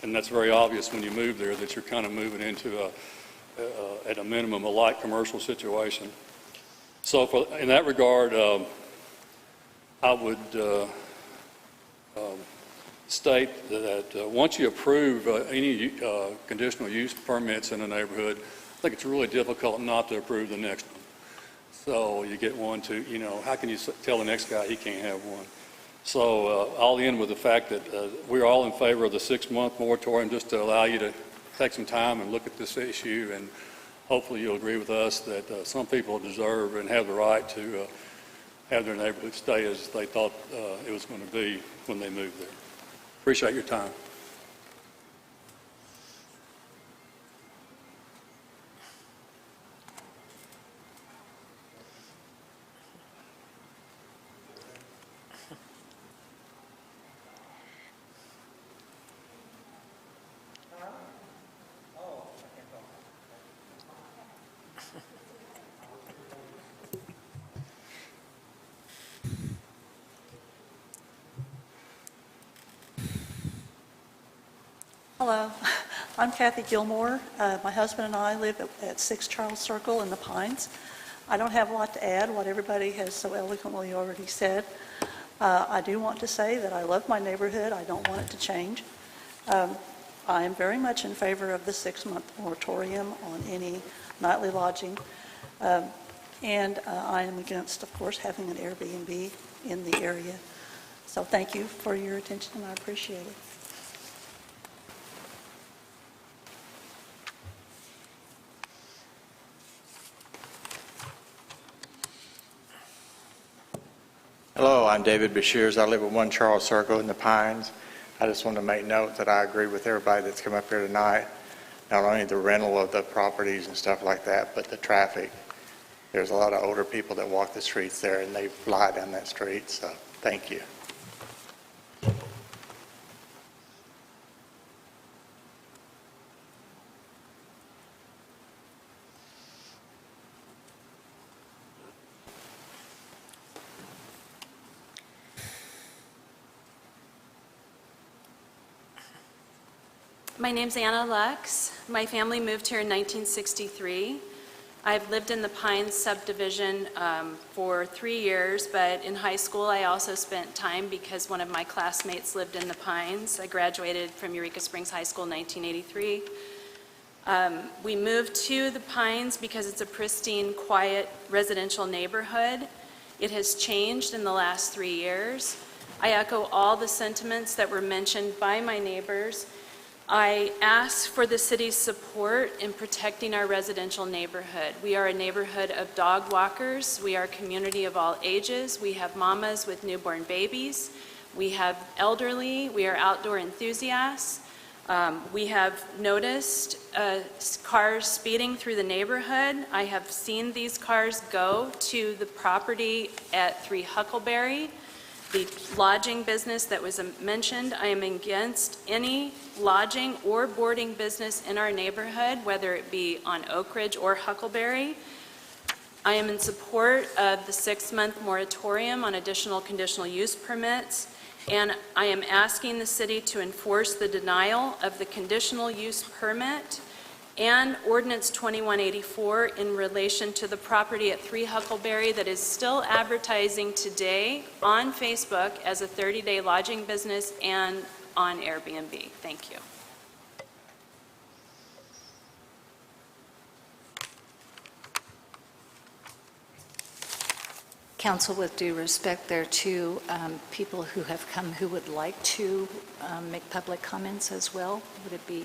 and that's very obvious when you move there that you're kind of moving into at a minimum, a light commercial situation. So in that regard, I would state that once you approve any conditional use permits in a neighborhood, I think it's really difficult not to approve the next one. So you get one, two, you know, how can you tell the next guy he can't have one? So I'll end with the fact that we're all in favor of the 6-month moratorium just to allow you to take some time and look at this issue, and hopefully you'll agree with us that some people deserve and have the right to have their neighborhood stay as they thought it was going to be when they moved there. Appreciate your time. Hello, I'm Kathy Gilmore. My husband and I live at 6 Charles Circle in the Pines. I don't have a lot to add, what everybody has so eloquently already said. I do want to say that I love my neighborhood. I don't want it to change. I am very much in favor of the 6-month moratorium on any nightly lodging. And I am against, of course, having an Airbnb in the area. So thank you for your attention, and I appreciate it. Hello, I'm David Bashirs. I live at 1 Charles Circle in the Pines. I just want to make note that I agree with everybody that's come up here tonight, not only the rental of the properties and stuff like that, but the traffic. There's a lot of older people that walk the streets there, and they fly down that street, so thank you. My name's Anna Lux. My family moved here in 1963. I've lived in the Pines subdivision for 3 years, but in high school I also spent time because one of my classmates lived in the Pines. I graduated from Eureka Springs High School in 1983. We moved to the Pines because it's a pristine, quiet residential neighborhood. It has changed in the last 3 years. I echo all the sentiments that were mentioned by my neighbors. I ask for the city's support in protecting our residential neighborhood. We are a neighborhood of dog walkers. We are a community of all ages. We have mamas with newborn babies. We have elderly. We are outdoor enthusiasts. We have noticed cars speeding through the neighborhood. I have seen these cars go to the property at 3 Huckleberry. The lodging business that was mentioned, I am against any lodging or boarding business in our neighborhood, whether it be on Oak Ridge or Huckleberry. I am in support of the 6-month moratorium on additional conditional use permits, and I am asking the city to enforce the denial of the conditional use permit and Ordinance 2184 in relation to the property at 3 Huckleberry that is still advertising today on Facebook as a 30-day lodging business and on Airbnb. Thank you. Council, with due respect, there are 2 people who have come who would like to make public comments as well. Would it be?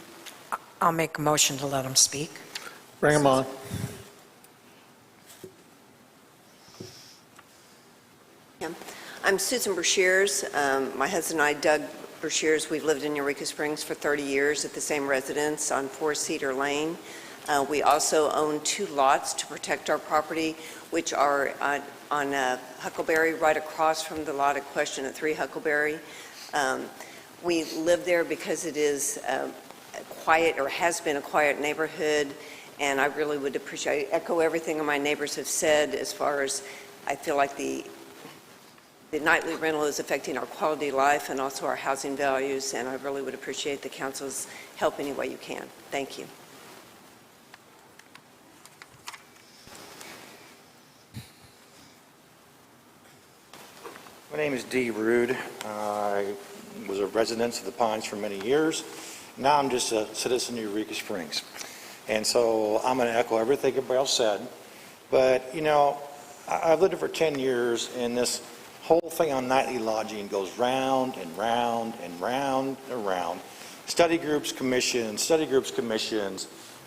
I'll make a motion to let them speak. Bring them on. I'm Susan Brashears. My husband and I, Doug Brashears, we've lived in Eureka Springs for 30 years at the same residence on 4 Cedar Lane. We also own 2 lots to protect our property, which are on Huckleberry, right across from the lot of question at 3 Huckleberry. We live there because it is quiet, or has been a quiet neighborhood, and I really would appreciate, echo everything my neighbors have said as far as I feel like the nightly rental is affecting our quality of life and also our housing values, and I really would appreciate the council's help any way you can. Thank you. My name is Dee Rude. I was a resident of the Pines for many years. Now I'm just a citizen of Eureka Springs. And so I'm going to echo everything everybody else said. But, you know, I've lived here for 10 years, and this whole thing on nightly lodging goes round and round and round and round. Study groups, commissions,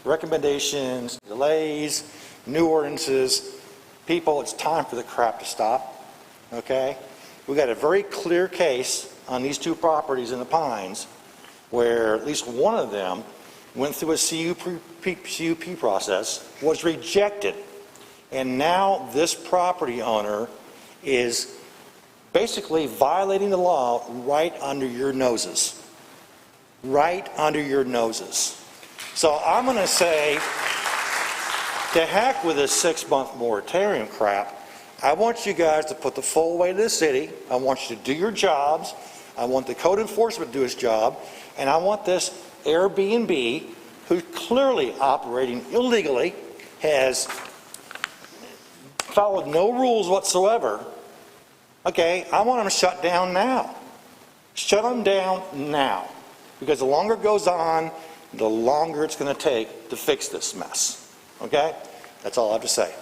recommendations, delays, new ordinances. People, it's time for the crap to stop, okay? We got a very clear case on these 2 properties in the Pines where at least one of them went through a CUP process, was rejected, and now this property owner is basically violating the law right under your noses. Right under your noses. So I'm going to say, to heck with this 6-month moratorium crap. I want you guys to put the full weight of the city. I want you to do your jobs. I want the code enforcement to do its job. And I want this Airbnb, who's clearly operating illegally, has followed no rules whatsoever, okay, I want them shut down now. Shut them down now. Because the longer it goes on, the longer it's going to take to fix this mess. Okay? That's all I have to say.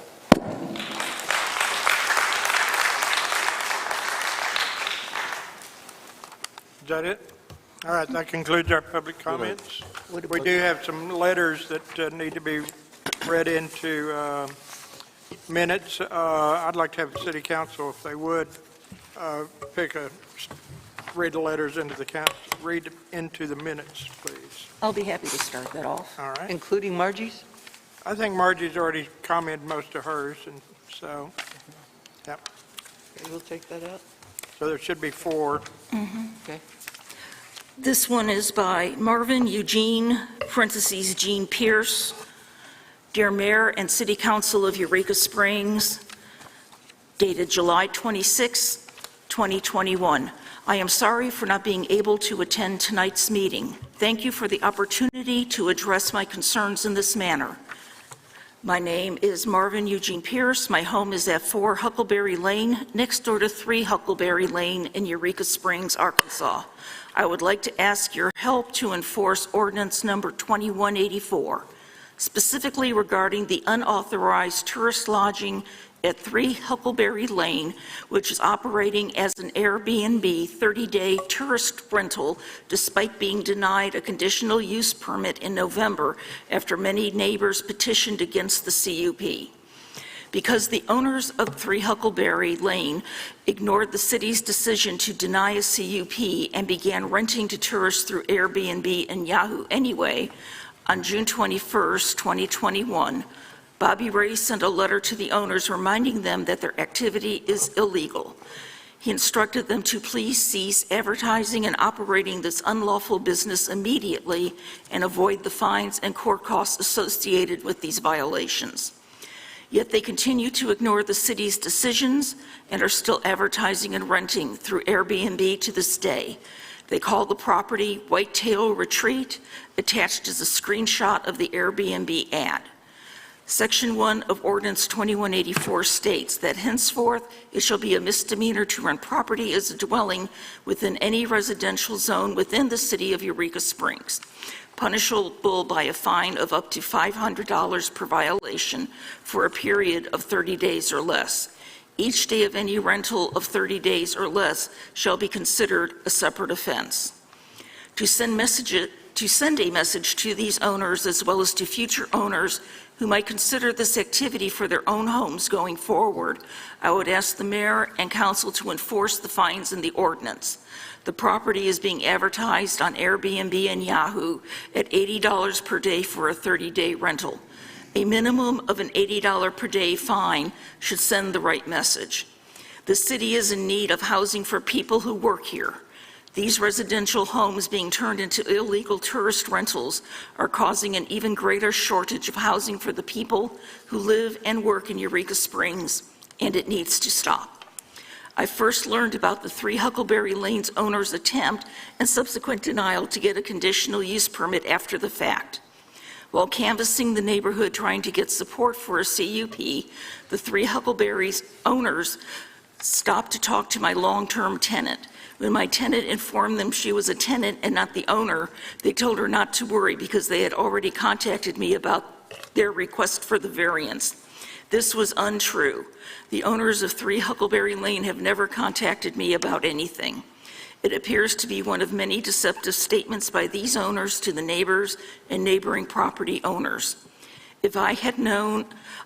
Is that it? All right, that concludes our public comments. We do have some letters that need to be read into minutes. I'd like to have the city council, if they would, read the letters into the council, read into the minutes, please. I'll be happy to start that off. All right. Including Margie's? I think Margie's already commented most of hers, and so, yep. Okay, we'll take that out. So there should be 4. Okay. This one is by Marvin Eugene, parentheses, Gene Pierce. Dear Mayor and City Council of Eureka Springs, dated July 26, 2021. I am sorry for not being able to attend tonight's meeting. Thank you for the opportunity to address my concerns in this manner. My name is Marvin Eugene Pierce. My home is at 4 Huckleberry Lane, next door to 3 Huckleberry Lane in Eureka Springs, Arkansas. I would like to ask your help to enforce ordinance number 2184, specifically regarding the unauthorized tourist lodging at 3 Huckleberry Lane, which is operating as an Airbnb 30-day tourist rental despite being denied a conditional use permit in November after many neighbors petitioned against the CUP. Because the owners of 3 Huckleberry Lane ignored the city's decision to deny a CUP and began renting to tourists through Airbnb and Yahoo anyway, on June 21st, 2021, Bobby Ray sent a letter to the owners reminding them that their activity is illegal. He instructed them to please cease advertising and operating this unlawful business immediately and avoid the fines and court costs associated with these violations. Yet they continue to ignore the city's decisions and are still advertising and renting through Airbnb to this day. They call the property Whitetail Retreat. Attached is a screenshot of the Airbnb ad. Section 1 of Ordinance 2184 states that henceforth it shall be a misdemeanor to rent property as a dwelling within any residential zone within the city of Eureka Springs, punishable by a fine of up to $500 per violation for a period of 30 days or less. Each day of any rental of 30 days or less shall be considered a separate offense. To send a message to these owners as well as to future owners who might consider this activity for their own homes going forward, I would ask the mayor and council to enforce the fines in the ordinance. The property is being advertised on Airbnb and Yahoo at $80 per day for a 30-day rental. A minimum of an $80 per day fine should send the right message. The city is in need of housing for people who work here. These residential homes being turned into illegal tourist rentals are causing an even greater shortage of housing for the people who live and work in Eureka Springs, and it needs to stop. I first learned about the 3 Huckleberry Lane's owners' attempt and subsequent denial to get a conditional use permit after the fact. While canvassing the neighborhood trying to get support for a CUP, the 3 Huckleberry's owners stopped to talk to my long-term tenant. When my tenant informed them she was a tenant and not the owner, they told her not to worry because they had already contacted me about their request for the variance. This was untrue. The owners of 3 Huckleberry Lane have never contacted me about anything. It appears to be one of many deceptive statements by these owners to the neighbors and neighboring property owners. If I had known,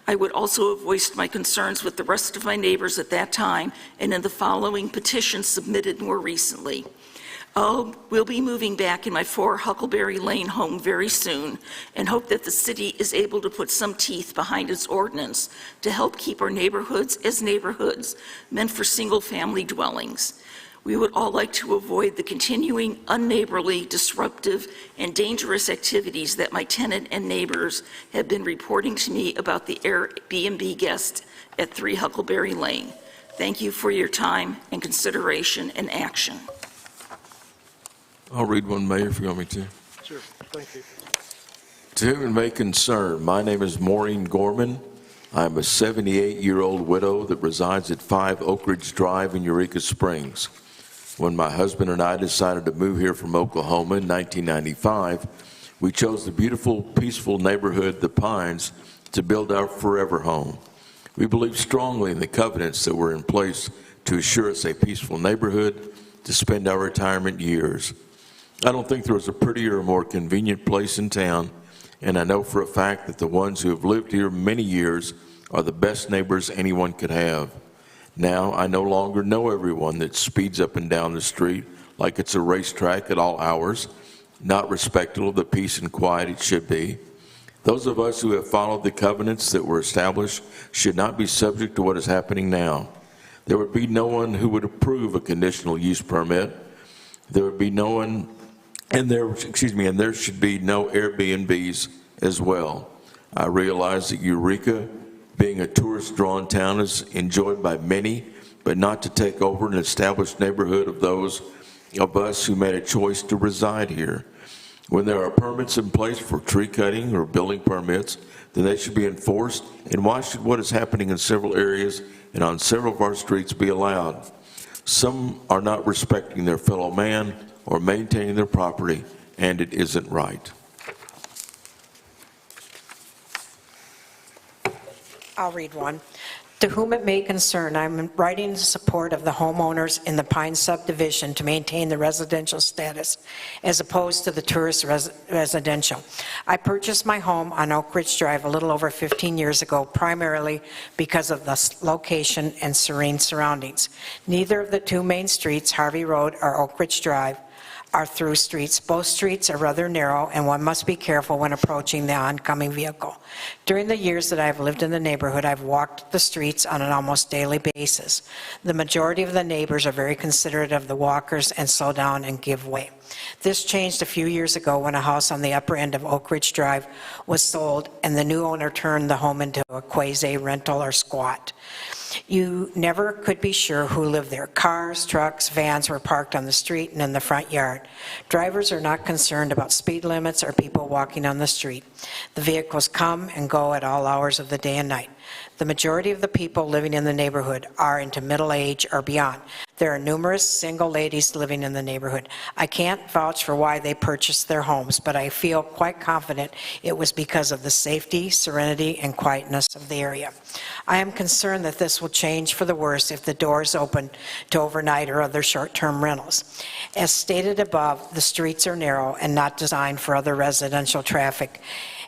I would also have voiced my concerns with the rest of my neighbors at that time and in the following petition submitted more recently. We'll be moving back in my 4 Huckleberry Lane home very soon and hope that the city is able to put some teeth behind its ordinance to help keep our neighborhoods as neighborhoods meant for single-family dwellings. We would all like to avoid the continuing unneighborly, disruptive, and dangerous activities that my tenant and neighbors have been reporting to me about the Airbnb guests at 3 Huckleberry Lane. Thank you for your time and consideration and action. I'll read one, Mayor, if you want me to. Sure, thank you. To whom it may concern, my name is Maureen Gorman. I'm a 78-year-old widow that resides at 5 Oak Ridge Drive in Eureka Springs. When my husband and I decided to move here from Oklahoma in 1995, we chose the beautiful, peaceful neighborhood, The Pines, to build our forever home. We believe strongly in the covenants that were in place to assure us a peaceful neighborhood to spend our retirement years. I don't think there was a prettier or more convenient place in town, and I know for a fact that the ones who have lived here many years are the best neighbors anyone could have. Now, I no longer know everyone that speeds up and down the street like it's a racetrack at all hours, not respectful of the peace and quiet it should be. Those of us who have followed the covenants that were established should not be subject to what is happening now. There would be no one who would approve a conditional use permit. There would be no one, and there should be no Airbnbs as well. I realize that Eureka, being a tourist-drawn town, is enjoyed by many, but not to take over an established neighborhood of those of us who made a choice to reside here. When there are permits in place for tree cutting or building permits, then they should be enforced, and why should what is happening in several areas and on several of our streets be allowed? Some are not respecting their fellow man or maintaining their property, and it isn't right. I'll read one. To whom it may concern, I'm writing in support of the homeowners in the Pine subdivision to maintain the residential status as opposed to the tourist residential. I purchased my home on Oak Ridge Drive a little over 15 years ago, primarily because of the location and serene surroundings. Neither of the two main streets, Harvey Road or Oak Ridge Drive, are through streets. Both streets are rather narrow, and one must be careful when approaching the oncoming vehicle. During the years that I've lived in the neighborhood, I've walked the streets on an almost daily basis. The majority of the neighbors are very considerate of the walkers and slow down and give way. This changed a few years ago when a house on the upper end of Oak Ridge Drive was sold, and the new owner turned the home into a quasi-rental or squat. You never could be sure who lived there. Cars, trucks, vans were parked on the street and in the front yard. Drivers are not concerned about speed limits or people walking on the street. The vehicles come and go at all hours of the day and night. The majority of the people living in the neighborhood are into middle age or beyond. There are numerous single ladies living in the neighborhood. I can't vouch for why they purchased their homes, but I feel quite confident it was because of the safety, serenity, and quietness of the area. I am concerned that this will change for the worse if the doors open to overnight or other short-term rentals. As stated above, the streets are narrow and not designed for other residential traffic,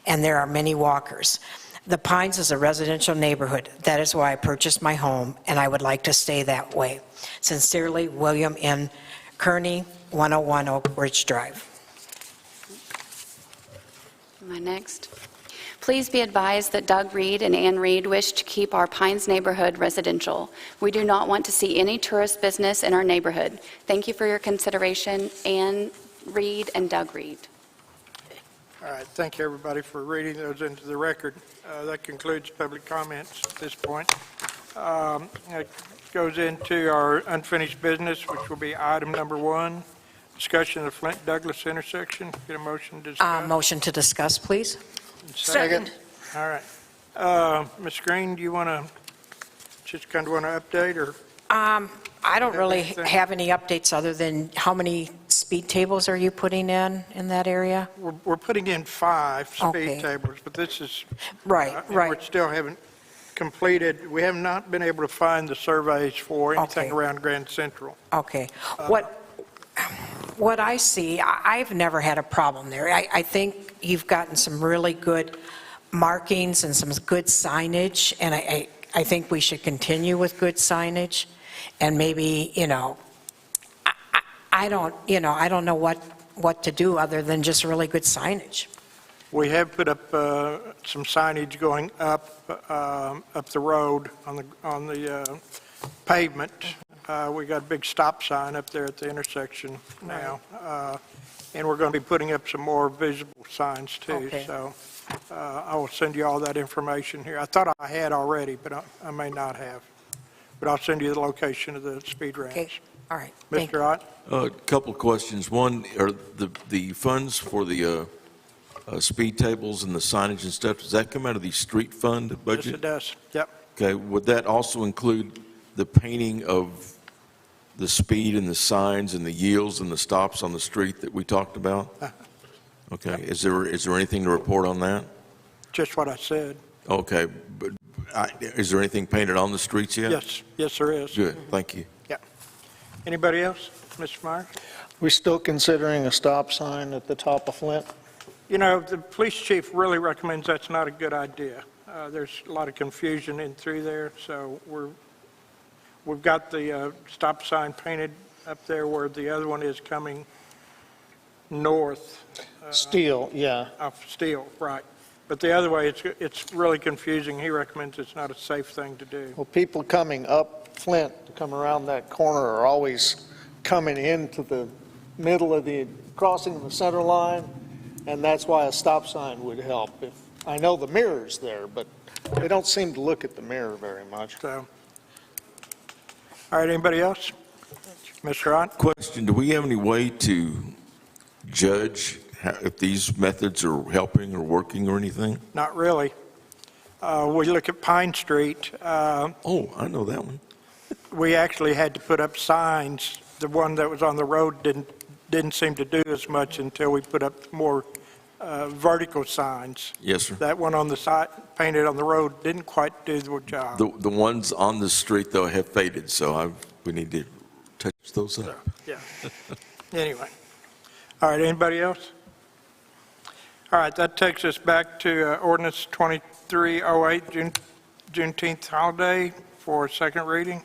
and there are many walkers. The Pines is a residential neighborhood. That is why I purchased my home, and I would like to stay that way. Sincerely, William N. Kearney, 101 Oak Ridge Drive. Am I next? Please be advised that Doug Reed and Ann Reed wish to keep our Pines neighborhood residential. We do not want to see any tourist business in our neighborhood. Thank you for your consideration, Ann Reed and Doug Reed. All right, thank you, everybody, for reading those into the record. That concludes public comments at this point. That goes into our unfinished business, which will be item number 1, discussion of the Flint Douglas intersection. Get a motion to discuss. Motion to discuss, please. Second. All right. Ms. Green, do you want to just kind of want to update or? I don't really have any updates other than how many speed tables are you putting in that area? We're putting in 5 speed tables, but this is. Right. We still haven't completed, we have not been able to find the surveys for anything around Grand Central. Okay. What I see, I've never had a problem there. I think you've gotten some really good markings and some good signage, and I think we should continue with good signage. And maybe, I don't know what to do other than just really good signage. We have put up some signage going up the road on the pavement. We got a big stop sign up there at the intersection now, and we're going to be putting up some more visible signs too. Okay. So I will send you all that information here. I thought I had already, but I may not have. But I'll send you the location of the speed ramps. Okay. All right. Thank Mr. Ott? A couple of questions. One, are the funds for the speed tables and the signage and stuff, does that come out of the street fund Yes, budget? it does. Yep. Okay, would that also include the painting of the speed and the signs and the yields and the stops on the street that we talked about? Okay, is there anything to report on that? Just what I said. Okay, but is there anything painted on the streets yet? Yes, yes, there is. Good, thank you. Yeah. Anybody else? Mr. Myers? We still considering a stop sign at the top of Flint? You know, the police chief really recommends that's not a good idea. There's a lot of confusion in through there, so we've got the stop sign painted up there where the other one is coming north. Steel, yeah. Off Steel, right. But the other way, it's really confusing. He recommends it's not a safe thing to do. Well, people coming up Flint to come around that corner are always coming into the middle of crossing the center line, and that's why a stop sign would help. I know the mirror's there, but they don't seem to look at the mirror very much. So, all right, anybody else? Mr. Ott? Question, do we have any way to judge if these methods are helping or working or anything? Not really. We look at Pine Street. Oh, I know that one. We actually had to put up signs. The one that was on the road didn't seem to do as much until we put up more vertical signs. Yes, sir. That one on the side, painted on the road, didn't quite do the job. The ones on the street, though, have faded, so we need to touch those up. Yeah. Anyway. All right, anybody else? All right, that takes us back to ordinance 2308, Juneteenth holiday for second reading.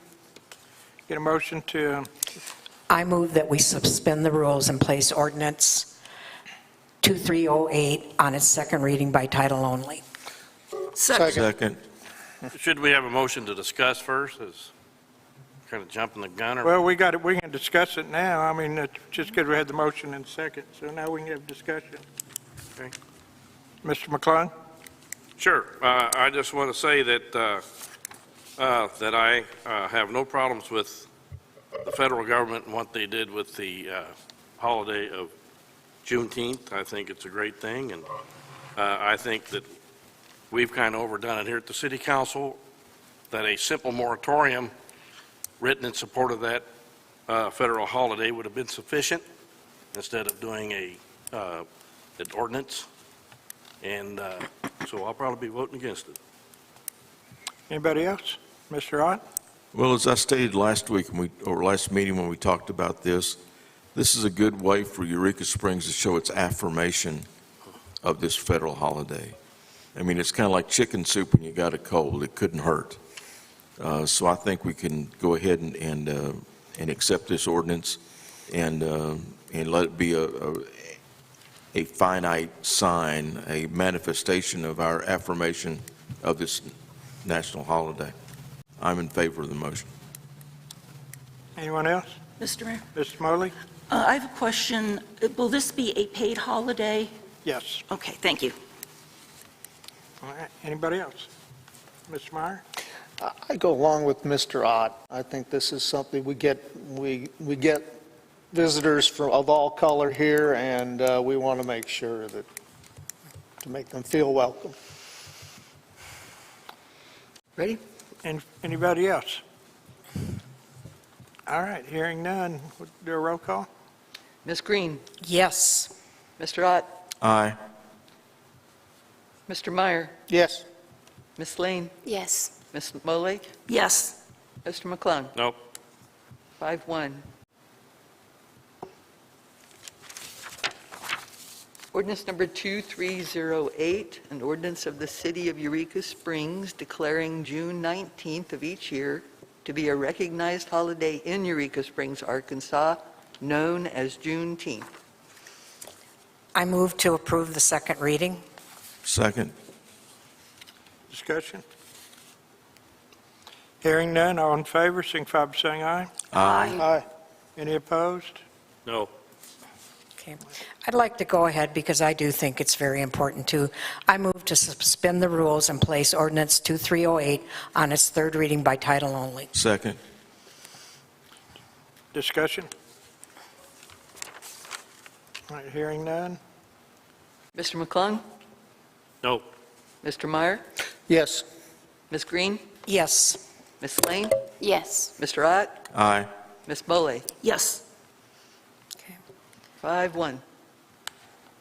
Get a motion to... I move that we suspend the rules and place ordinance 2308 on its second reading by title only. Second. Should we have a motion to discuss first? Is kind of jumping the gun? Or Well, we can discuss it now. I mean, it's just because we had the motion in second, so now we can have discussion. Okay. Mr. McClung? Sure. I just want to say that I have no problems with the federal government and what they did with the holiday of Juneteenth. I think it's a great thing, and I think that we've kind of overdone it here at the City Council, that a simple moratorium written in support of that federal holiday would have been sufficient instead of doing an ordinance, and so I'll probably be voting against it. Anybody else? Mr. Ott? Well, as I stated last week, or last meeting when we talked about this is a good way for Eureka Springs to show its affirmation of this federal holiday. I mean, it's kind of like chicken soup when you got a cold. It couldn't hurt. So I think we can go ahead and accept this ordinance and let it be a finite sign, a manifestation of our affirmation of this national holiday. I'm in favor of the motion. Anyone else? Mr. Mayor? Mr. Smoley? I have a question. Will this be a paid holiday? Yes. Okay, thank you. All right, anybody else? Mr. Meyer? I go along with Mr. Ott. I think this is something we get visitors of all color here, and we want to make sure to make them feel welcome. Ready? And anybody else? All right, hearing none, we'll do a roll call. Ms. Green? Yes. Mr. Ott? Aye. Mr. Meyer? Yes. Ms. Lane? Yes. Ms. Moley? Yes. Mr. McClung? Nope. 5-1. Ordinance number 2308, an ordinance of the City of Eureka Springs declaring June 19th of each year to be a recognized holiday in Eureka Springs, Arkansas, known as Juneteenth. I move to approve the second reading. Second. Discussion? Hearing none, all in favor, signify by saying aye. Aye. Aye. Any opposed? No. Okay. I'd like to go ahead because I do think it's very important too. I move to suspend the rules and place ordinance 2308 on its third reading by title only. Second. Discussion? All right, hearing none? Mr. McClung? No. Mr. Meyer? Yes. Ms. Green? Yes. Ms. Lane? Yes. Mr. Ott? Aye. Ms. Mole? Yes. 5-1.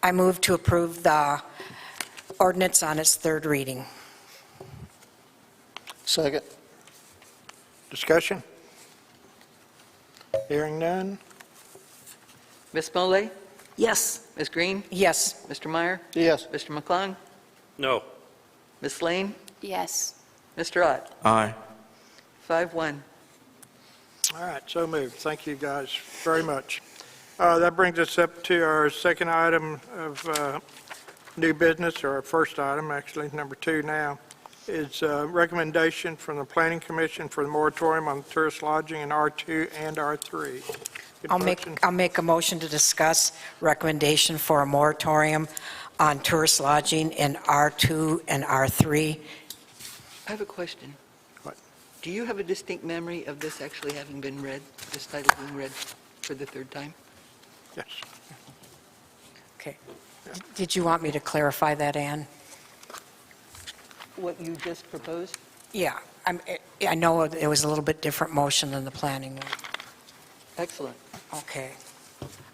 I move to approve the ordinance on its third reading. Second. Discussion? Hearing none? Ms. Mole? Yes. Ms. Green? Yes. Mr. Meyer? Yes. Mr. McClung? No. Ms. Lane? Yes. Mr. Ott? Aye. 5-1. All right, so moved. Thank you, guys, very much. That brings us up to our second item of new business, or our first item, actually, number 2 now, is recommendation from the Planning Commission for the moratorium on tourist lodging in R2 and R3. Good motion. I'll make a motion to discuss recommendation for a moratorium on tourist lodging in R2 and R3. I have a question. What? Do you have a distinct memory of this actually having been read, this title being read for the third time? Yes. Okay. Did you want me to clarify that, Ann? What you just proposed? Yeah. I know it was a little bit different motion than the planning one. Excellent. Okay.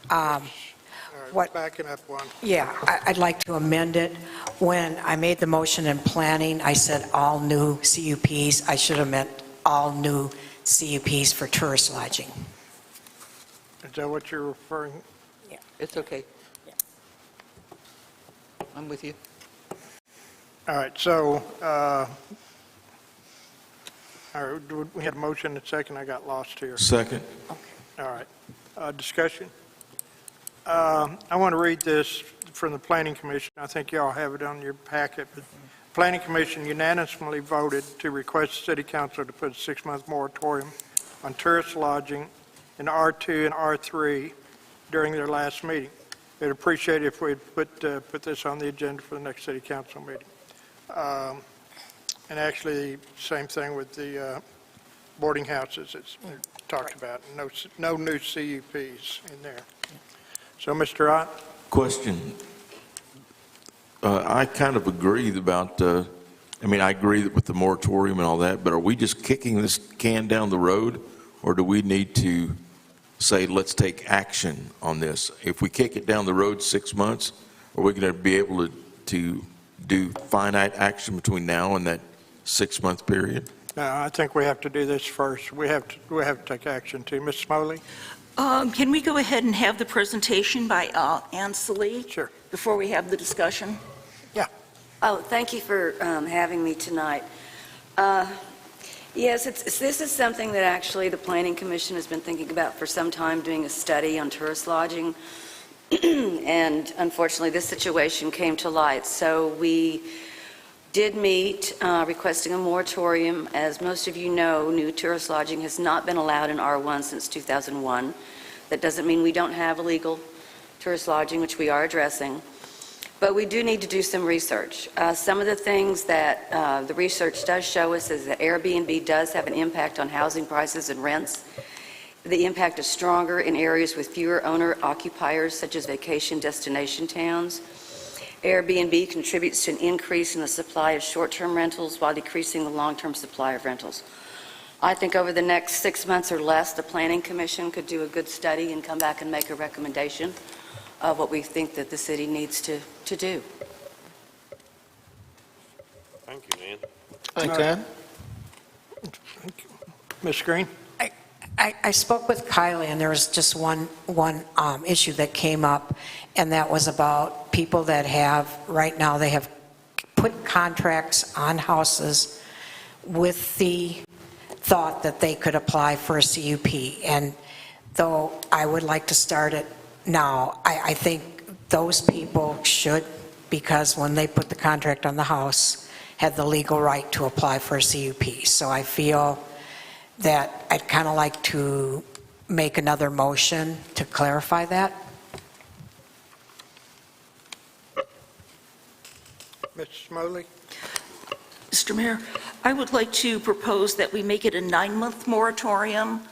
All right, What- backing up one. Yeah, I'd like to amend it. When I made the motion in planning, I said all new CUPs. I should have meant all new CUPs for tourist lodging. Is that what you're referring? It's okay. I'm with you. All right, so, all right, we had a motion and a second. I got lost here. Second. All right. Discussion? I want to read this from the Planning Commission. I think y'all have it on your packet. But Planning Commission unanimously voted to request the City Council to put a 6-month moratorium on tourist lodging in R2 and R3 during their last meeting. They'd appreciate it if we'd put this on the agenda for the next City Council meeting. And actually, same thing with the boarding houses it's talked about. No new CUPs in there. So, Mr. Ott? Question. I kind of agree about, I agree with the moratorium and all that, but are we just kicking this can down the road, or do we need to say, let's take action on this? If we kick it down the road 6 months, are we going to be able to do finite action between now and that 6-month period? No, I think we have to do this first. We have to take action too. Ms. Smoley? Can we go ahead and have the presentation by Ann Salee? Sure. Before we have the discussion? Yeah. Oh, thank you for having me tonight. Yes, this is something that actually the Planning Commission has been thinking about for some time, doing a study on tourist lodging. And unfortunately, this situation came to light. So we did meet requesting a moratorium. As most of you know, new tourist lodging has not been allowed in R1 since 2001. That doesn't mean we don't have illegal tourist lodging, which we are addressing. But we do need to do some research. Some of the things that the research does show us is that Airbnb does have an impact on housing prices and rents. The impact is stronger in areas with fewer owner-occupiers, such as vacation destination towns. Airbnb contributes to an increase in the supply of short-term rentals while decreasing the long-term supply of rentals. I think over the next 6 months or less, the Planning Commission could do a good study and come back and make a recommendation of what we think that the city needs to do. Thank you, Ann. Thanks, Ann. Ms. Green? I spoke with Kylie, and there was just one issue that came up, and that was about people that have, right now, they have put contracts on houses with the thought that they could apply for a CUP. And though I would like to start it now, I think those people should, because when they put the contract on the house, had the legal right to apply for a CUP. So I feel that I'd kind of like to make another motion to clarify that. Ms. Smoley? Mr. Mayor, I would like to propose that we make it a 9-month moratorium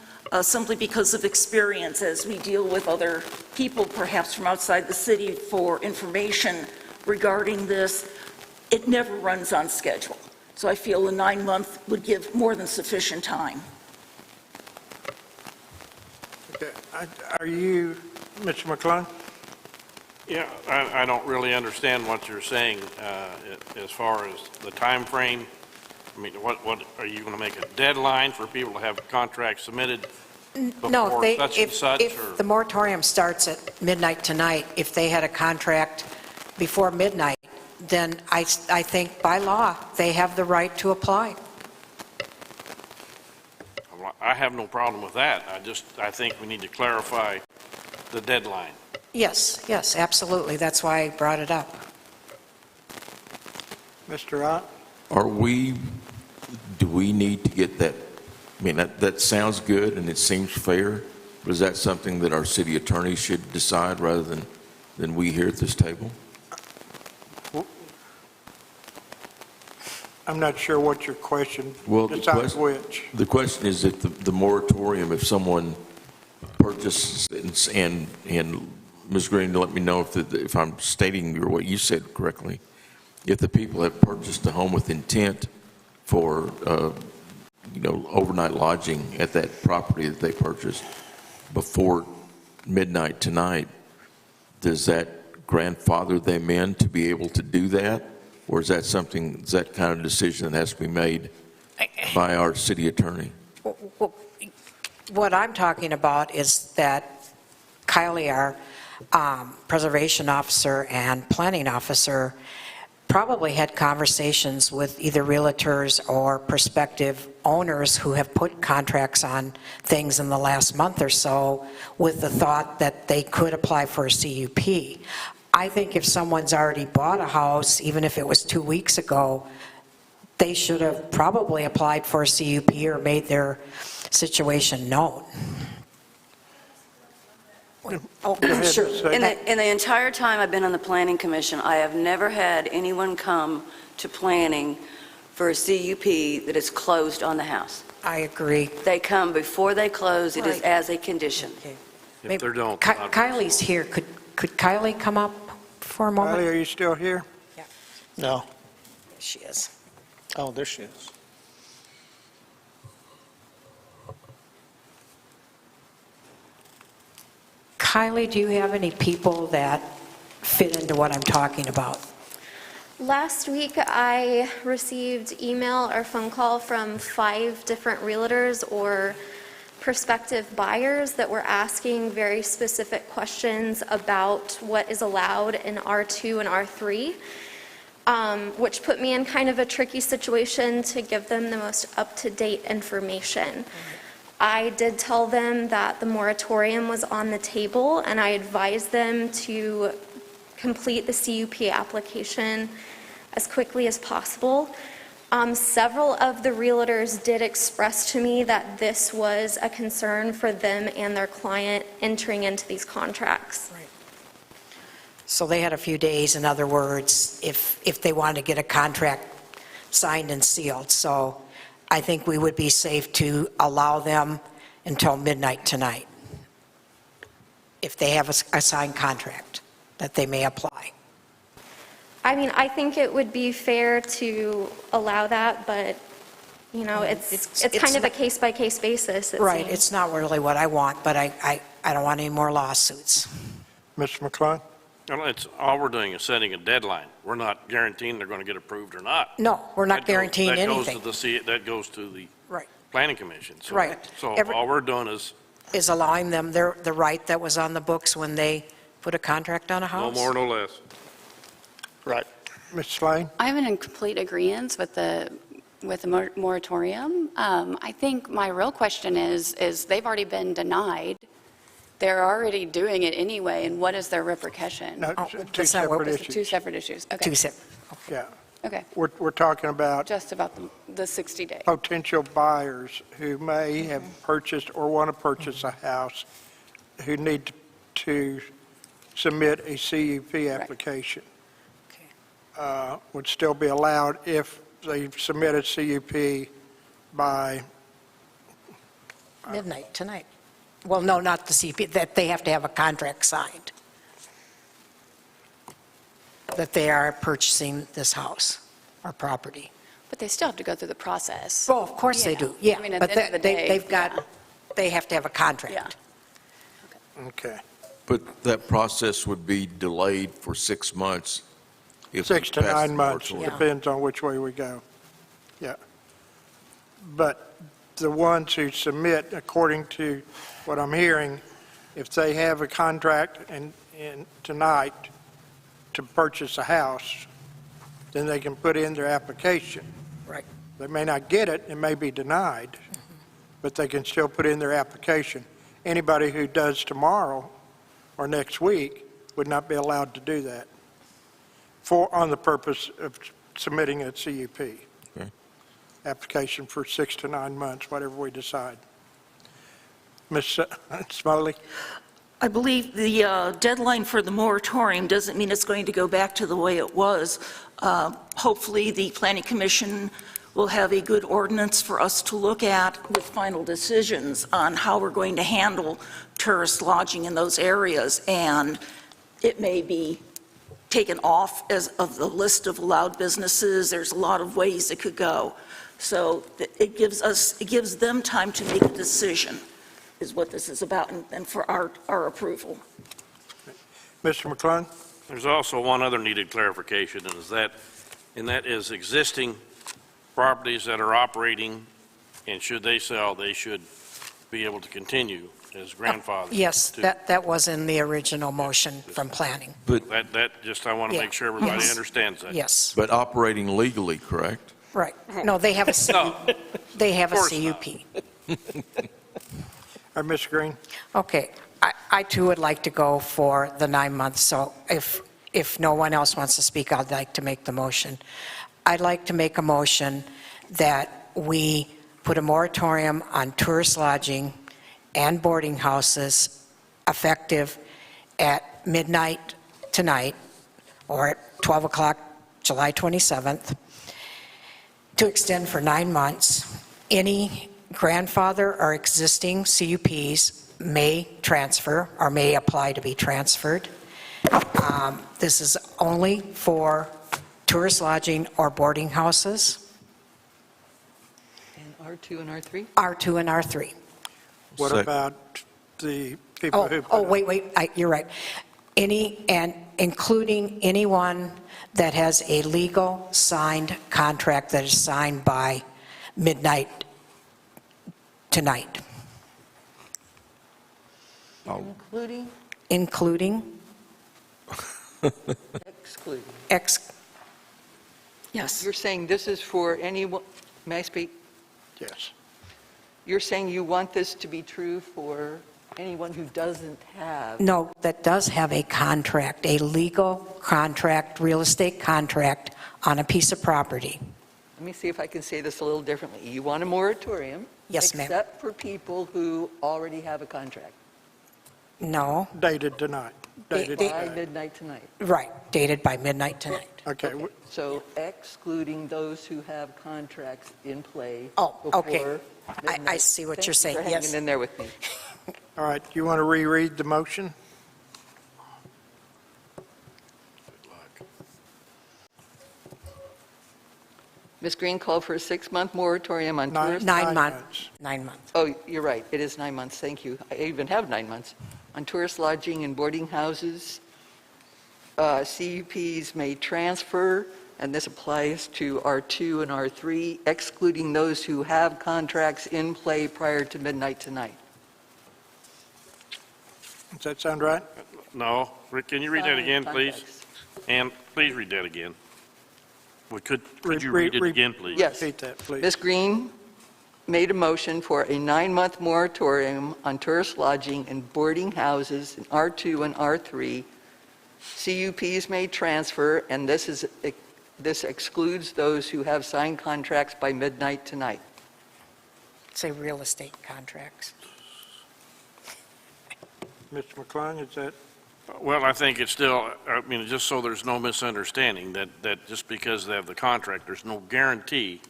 simply because of experience as we deal with other people, perhaps from outside the city, for information regarding this. It never runs on schedule. So I feel a 9-month would give more than sufficient time. Okay. Are you, Mr. McClung? Yeah, I don't really understand what you're saying as far as the time frame. I mean, what are you going to make a deadline for people to have contracts submitted No, before if such they, and such? if or- the moratorium starts at midnight tonight, if they had a contract before midnight, then I think by law, they have the right to apply. I have no problem with that. I think we need to clarify the deadline. Yes, yes, absolutely. That's why I brought it up. Mr. Ott? Do we need to get that, I mean, that sounds good and it seems fair, but is that something that our city attorney should decide rather than we here at this table? I'm not sure what your question, Well, besides which. the question is if the moratorium, if someone purchases and Ms. Green, let me know if I'm stating what you said correctly. If the people have purchased a home with intent for, overnight lodging at that property that they purchased before midnight tonight, does that grandfather them in to be able to do that? Or is that kind of decision that has to be made by our city attorney? What I'm talking about is that Kylie, our preservation officer and planning officer, probably had conversations with either realtors or prospective owners who have put contracts on things in the last month or so with the thought that they could apply for a CUP. I think if someone's already bought a house, even if it was 2 weeks ago, they should have probably applied for a CUP or made their situation known. Go ahead, Sure. Ms. Sager. In the entire time I've been on the Planning Commission, I have never had anyone come to planning for a CUP that is closed on the house. I agree. They come before they close. It is Right. as a condition. If they don't. Kylie's here. Could Kylie come up for a moment? Kylie, are you still here? No. She is. Oh, there she is. Kylie, do you have any people that fit into what I'm talking about? Last week, I received email or phone call from 5 different realtors or prospective buyers that were asking very specific questions about what is allowed in R2 and R3, which put me in kind of a tricky situation to give them the most up-to-date information. I did tell them that the moratorium was on the table, and I advised them to complete the CUP application as quickly as possible. Several of the realtors did express to me that this was a concern for them and their client entering into these contracts. So they had a few days, in other words, if they wanted to get a contract signed and sealed. So I think we would be safe to allow them until midnight tonight, if they have a signed contract, that they may apply. I mean, I think it would be fair to allow that, but, you know, it's kind of a case-by-case basis, it Right, seems. it's not really what I want, but I don't want any more lawsuits. Mr. McClung? All we're doing is setting a deadline. We're not guaranteeing they're going to get approved or not. No, we're not guaranteeing anything. That goes to the Right. Planning Commission. So- Right. So all we're doing is Is allowing them the right that was on the books when they put a contract on a no house. more, no less. Right. Ms. Slane? I'm in complete agreement with the moratorium. I think my real question is they've already been denied. They're already doing it anyway, and what is their repercussion? No, two that's not what- separate Is it issues. two separate issues? Okay. Two separate. Yeah. Okay. We're talking about Just about the 60-day. potential buyers who may have purchased or want to purchase a house who need to submit a CUP application. Would still be allowed if they submit a CUP by Midnight tonight. Well, no, not the CP, that they have to have a contract signed, that they are purchasing this house or property. But they still have to go through the process. Well, of course they do, yeah. I mean, at But the end of the day, they've got, yeah. they have to have a contract. Okay. But that process would be delayed for 6 months. if 6 to we pass 9 the months, moratorium. depends on which way we go. Yeah. But the ones who submit, according to what I'm hearing, if they have a contract and tonight to purchase a house, then they can put in their application. Right. They may not get it, it may be denied, but they can still put in their application. Anybody who does tomorrow or next week would not be allowed to do that on the purpose of submitting a CUP. Okay. Application for 6 to 9 months, whatever we decide. Ms. Smoley? I believe the deadline for the moratorium doesn't mean it's going to go back to the way it was. Hopefully, the Planning Commission will have a good ordinance for us to look at with final decisions on how we're going to handle tourist lodging in those areas, and it may be taken off of the list of allowed businesses. There's a lot of ways it could go. So it gives them time to make a decision, is what this is about, and for our approval. Mr. McClung? There's also one other needed clarification, and that is existing properties that are operating, and should they sell, they should be able to continue as grandfathered. Yes, to- that was in the original motion from planning. I want to Yeah. make sure everybody Yes. understands that. Yes, But operating legally, correct? right. No, they have a, No, they have a Of course not. CUP. Ms. Green? Okay, I too would like to go for the 9 months, so if no one else wants to speak, I'd like to make the motion. I'd like to make a motion that we put a moratorium on tourist lodging and boarding houses effective at midnight tonight, or at 12 o'clock, July 27th, to extend for 9 months. Any grandfather or existing CUPs may transfer or may apply to be transferred. This is only for tourist lodging or boarding houses, And R2 and R3? R2 and R3. What Sec- about the people who? Wait, you're right. And including anyone that has a legal signed contract that is signed by midnight tonight, Including, including excluding. Yes. You're saying this is for anyone, may I speak? Yes. You're saying you want this to be true for anyone who doesn't have? No, that does have a contract, a legal contract, real estate contract on a piece of property. Let me see if I can say this a little differently. You want a moratorium? Yes, ma'am. Except for people who already have a contract No, Dated tonight. Dated by tonight. midnight tonight. right, dated by midnight tonight. Okay, So excluding those who have contracts in play. Oh, okay. before I midnight. see what Thank you're you saying, for yes. hanging in there with me. all right, you want to reread the motion? Ms. Green called for a 6-month moratorium on Nine. tourist. 9 months. 9 months. Oh, you're right, it is 9 months, thank you. I even have 9 months. On tourist lodging and boarding houses, CUPs may transfer, and this applies to R2 and R3, excluding those who have contracts in play prior to midnight tonight. Does that sound right? No, Rick, can you read that again, please? Contracts. And please read that again. Well, could you Re- read it re- again, please? Yes. Repeat that, please. Ms. Green made a motion for a 9-month moratorium on tourist lodging and boarding houses in R2 and R3. CUPs may transfer, and this excludes those who have signed contracts by midnight tonight. Say real estate contracts. Mr. McClung, is that? Well, I think it's still, just so there's no misunderstanding, that just because they have the contract, there's no guarantee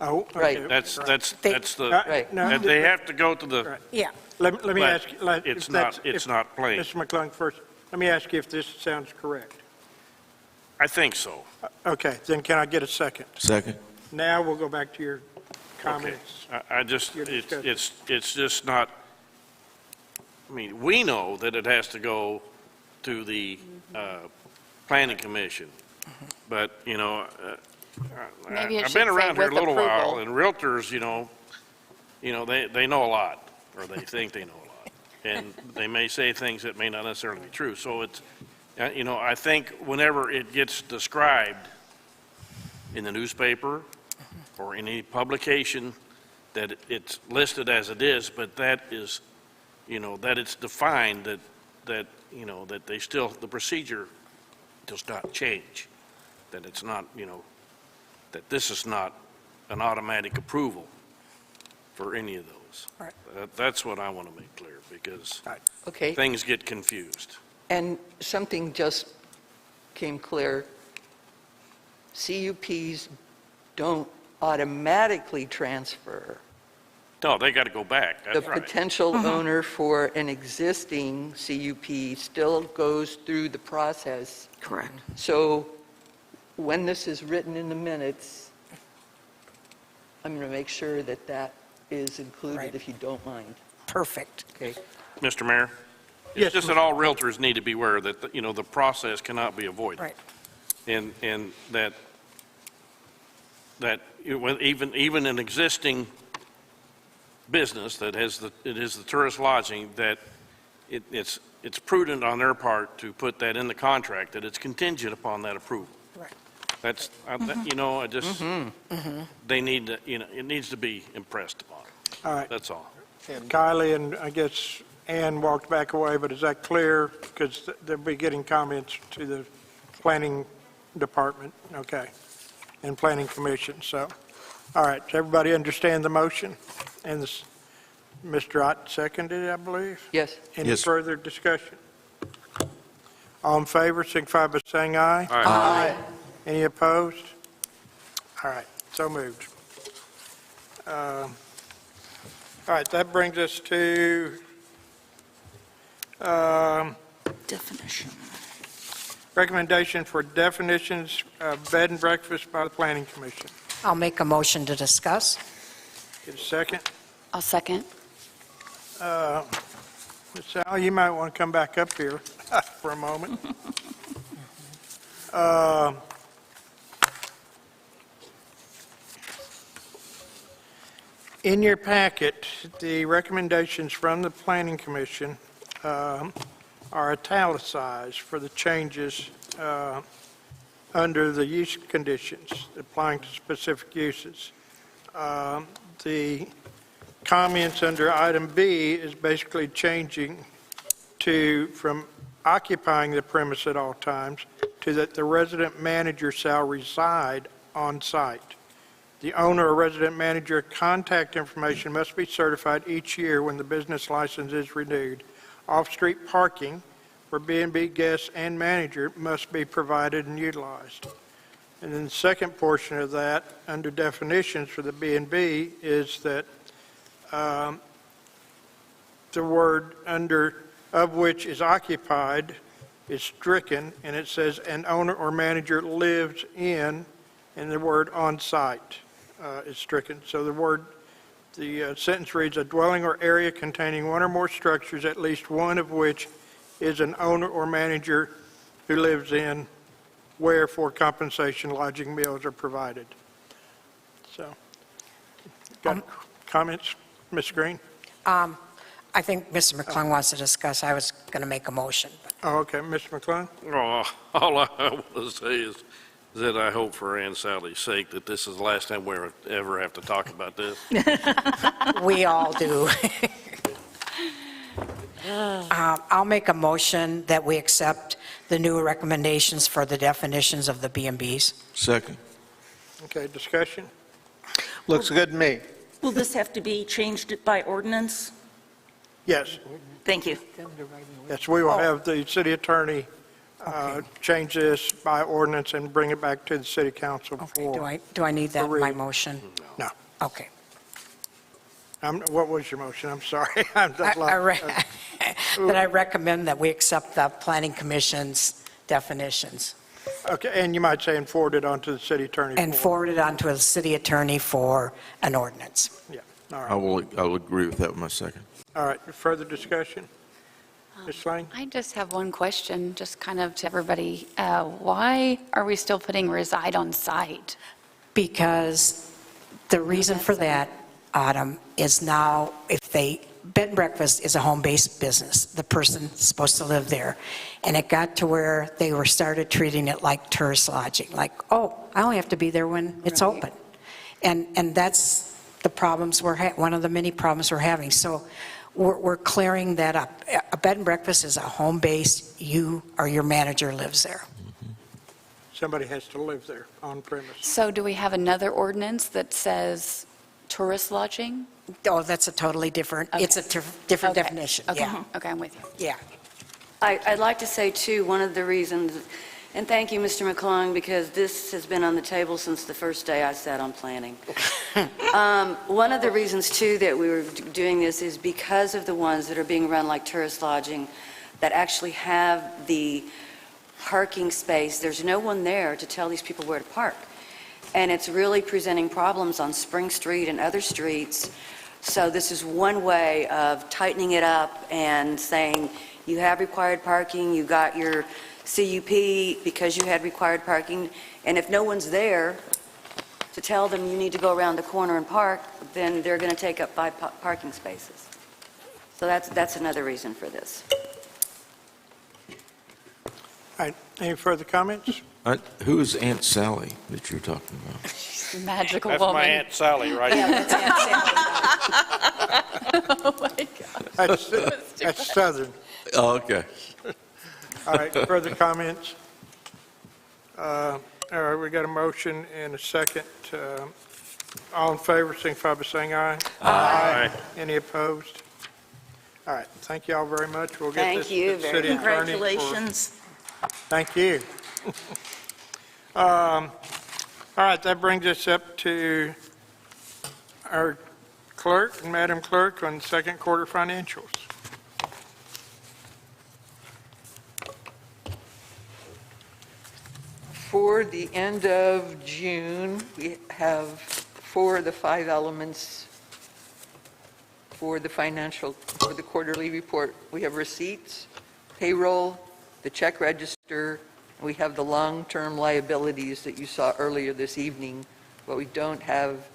Oh, okay. Right. That's the, Right. No, that they have to go to the, Right. Yeah. Let me but ask you. it's not plain. Mr. McClung first, let me ask you if this sounds correct. I think so. Okay, then can I get a second? Second. Now we'll go back to your Okay. comments. I just, Your discussion. it's just not, I mean, we know that it has to go to the planning commission, but, you know, Maybe it I've should been say around here a with little while, approval. and realtors, you know, they know a lot, or they think they know a lot. And they may say things that may not necessarily be true. So it's, you know, I think whenever it gets described in the newspaper or in any publication, that it's listed as it is, but that is, you know, that it's defined that, you know, that they still, the procedure does not change, that it's not, you know, that this is not an automatic approval for any of those. Right. That's what I want to make clear, because Okay. things get confused. And something just came clear. CUPs don't automatically transfer. No, they got to go back, The that's right. potential owner for an existing CUP still goes through the process. Correct. So when this is written in the minutes, I'm going to make sure that that is included, Right. if you don't mind. Perfect. Okay. Mr. Mayor? Yes, It's just that all realtors need to be aware that, you know, the process cannot be avoided. Right. And that you know, even an existing business that has it is the tourist lodging, that it's prudent on their part to put that in the contract, that it's contingent upon that approval. Right. That's, you know, I just, they need to, you know, it needs to be impressed upon. All right. That's all. Kylie and I guess Ann walked back away, but is that clear? Because they'll be getting comments to the planning department, okay, and planning commission, so. All right, does everybody understand the motion? And this, Mr. Ott seconded, I believe? Yes. Any Yes. further discussion? All in favor, signify by saying aye. Aye. Any opposed? All right, so moved. All right, that brings us to Definition. recommendation for definitions of bed and breakfast by the Planning Commission. I'll make a motion to discuss. Get a second? I'll second. Ms. Sal, you might want to come back up here for a moment. In your packet, the recommendations from the Planning Commission are italicized for the changes under the use conditions applying to specific uses. The comments under item B is basically changing from occupying the premise at all times to that the resident manager shall reside on site. The owner or resident manager contact information must be certified each year when the business license is renewed. Off-street parking for B&B guests and manager must be provided and utilized. And then the second portion of that, under definitions for the B&B, is that the word under of which is occupied is stricken, and it says an owner or manager lives in, and the word on-site is stricken. So the sentence reads, a dwelling or area containing one or more structures, at least one of which is an owner or manager who lives in, where for compensation, lodging, meals are provided. So, got comments, Ms. Green? I think Mr. McClung wants to discuss. I was going to make a motion. Oh, okay, Mr. McClung? Oh, all I want to say is that I hope for Ann Sally's sake that this is the last time we ever have to talk about this. We all do. I'll make a motion that we accept the new recommendations for the definitions of the B&Bs. Second. Okay, discussion? Looks good to me. Will this have to be changed by ordinance? Yes, Thank you. yes, we will have the city attorney change this by ordinance and bring it back to the city council for... Do I need that in my reading. motion? No. Okay. What was your motion? I'm sorry. I'm just That I recommend that we accept the planning commission's definitions. Okay, and you might say and forward it on to the city attorney. And forward it on to a city attorney for an ordinance. Yeah, all I right. will agree with that with my second. All right, further discussion? Ms. Lane? I just have one question, just kind of to everybody. Why are we still putting reside on site? Because the reason for that, Autumn, is now bed and breakfast is a home-based business. The person's supposed to live there. And it got to where they started treating it like tourist lodging, like, oh, I only have to be there when it's open. And that's the problems one of the many problems we're having. So we're clearing that up. A bed and breakfast is a home-based, you or your manager lives there. Somebody has to live there on premise. So do we have another ordinance that says tourist lodging? Oh, that's a totally different, it's a different Okay. definition, Okay. yeah. Okay, I'm with you. Yeah. I'd like to say, too, one of the reasons, and thank you, Mr. McClung, because this has been on the table since the first day I sat on planning. One of the reasons, too, that we were doing this is because of the ones that are being run like tourist lodging that actually have the parking space. There's no one there to tell these people where to park. And it's really presenting problems on Spring Street and other streets. So this is one way of tightening it up and saying, you have required parking, you got your CUP because you had required parking, and if no one's there to tell them you need to go around the corner and park, then they're going to take up 5 parking spaces. So that's another reason for this. All right, any further comments? Who is Aunt Sally that you're talking about? Magical That's woman. my Aunt Sally right Yeah, here. that's Oh, my God. That's southern. Oh, okay. All right, further comments? All right, we got a motion and a second. All in favor, signify by saying aye. Aye. Any opposed? All right, thank you all very much. We'll get Thank this you to the very city much. attorney. Congratulations. Thank you. All right, that brings us up to our clerk, Madam Clerk, on second quarter financials. For the end of June, we have 4 of the 5 elements for the quarterly report. We have receipts, payroll, the check register, we have the long-term liabilities that you saw earlier this evening. What we don't have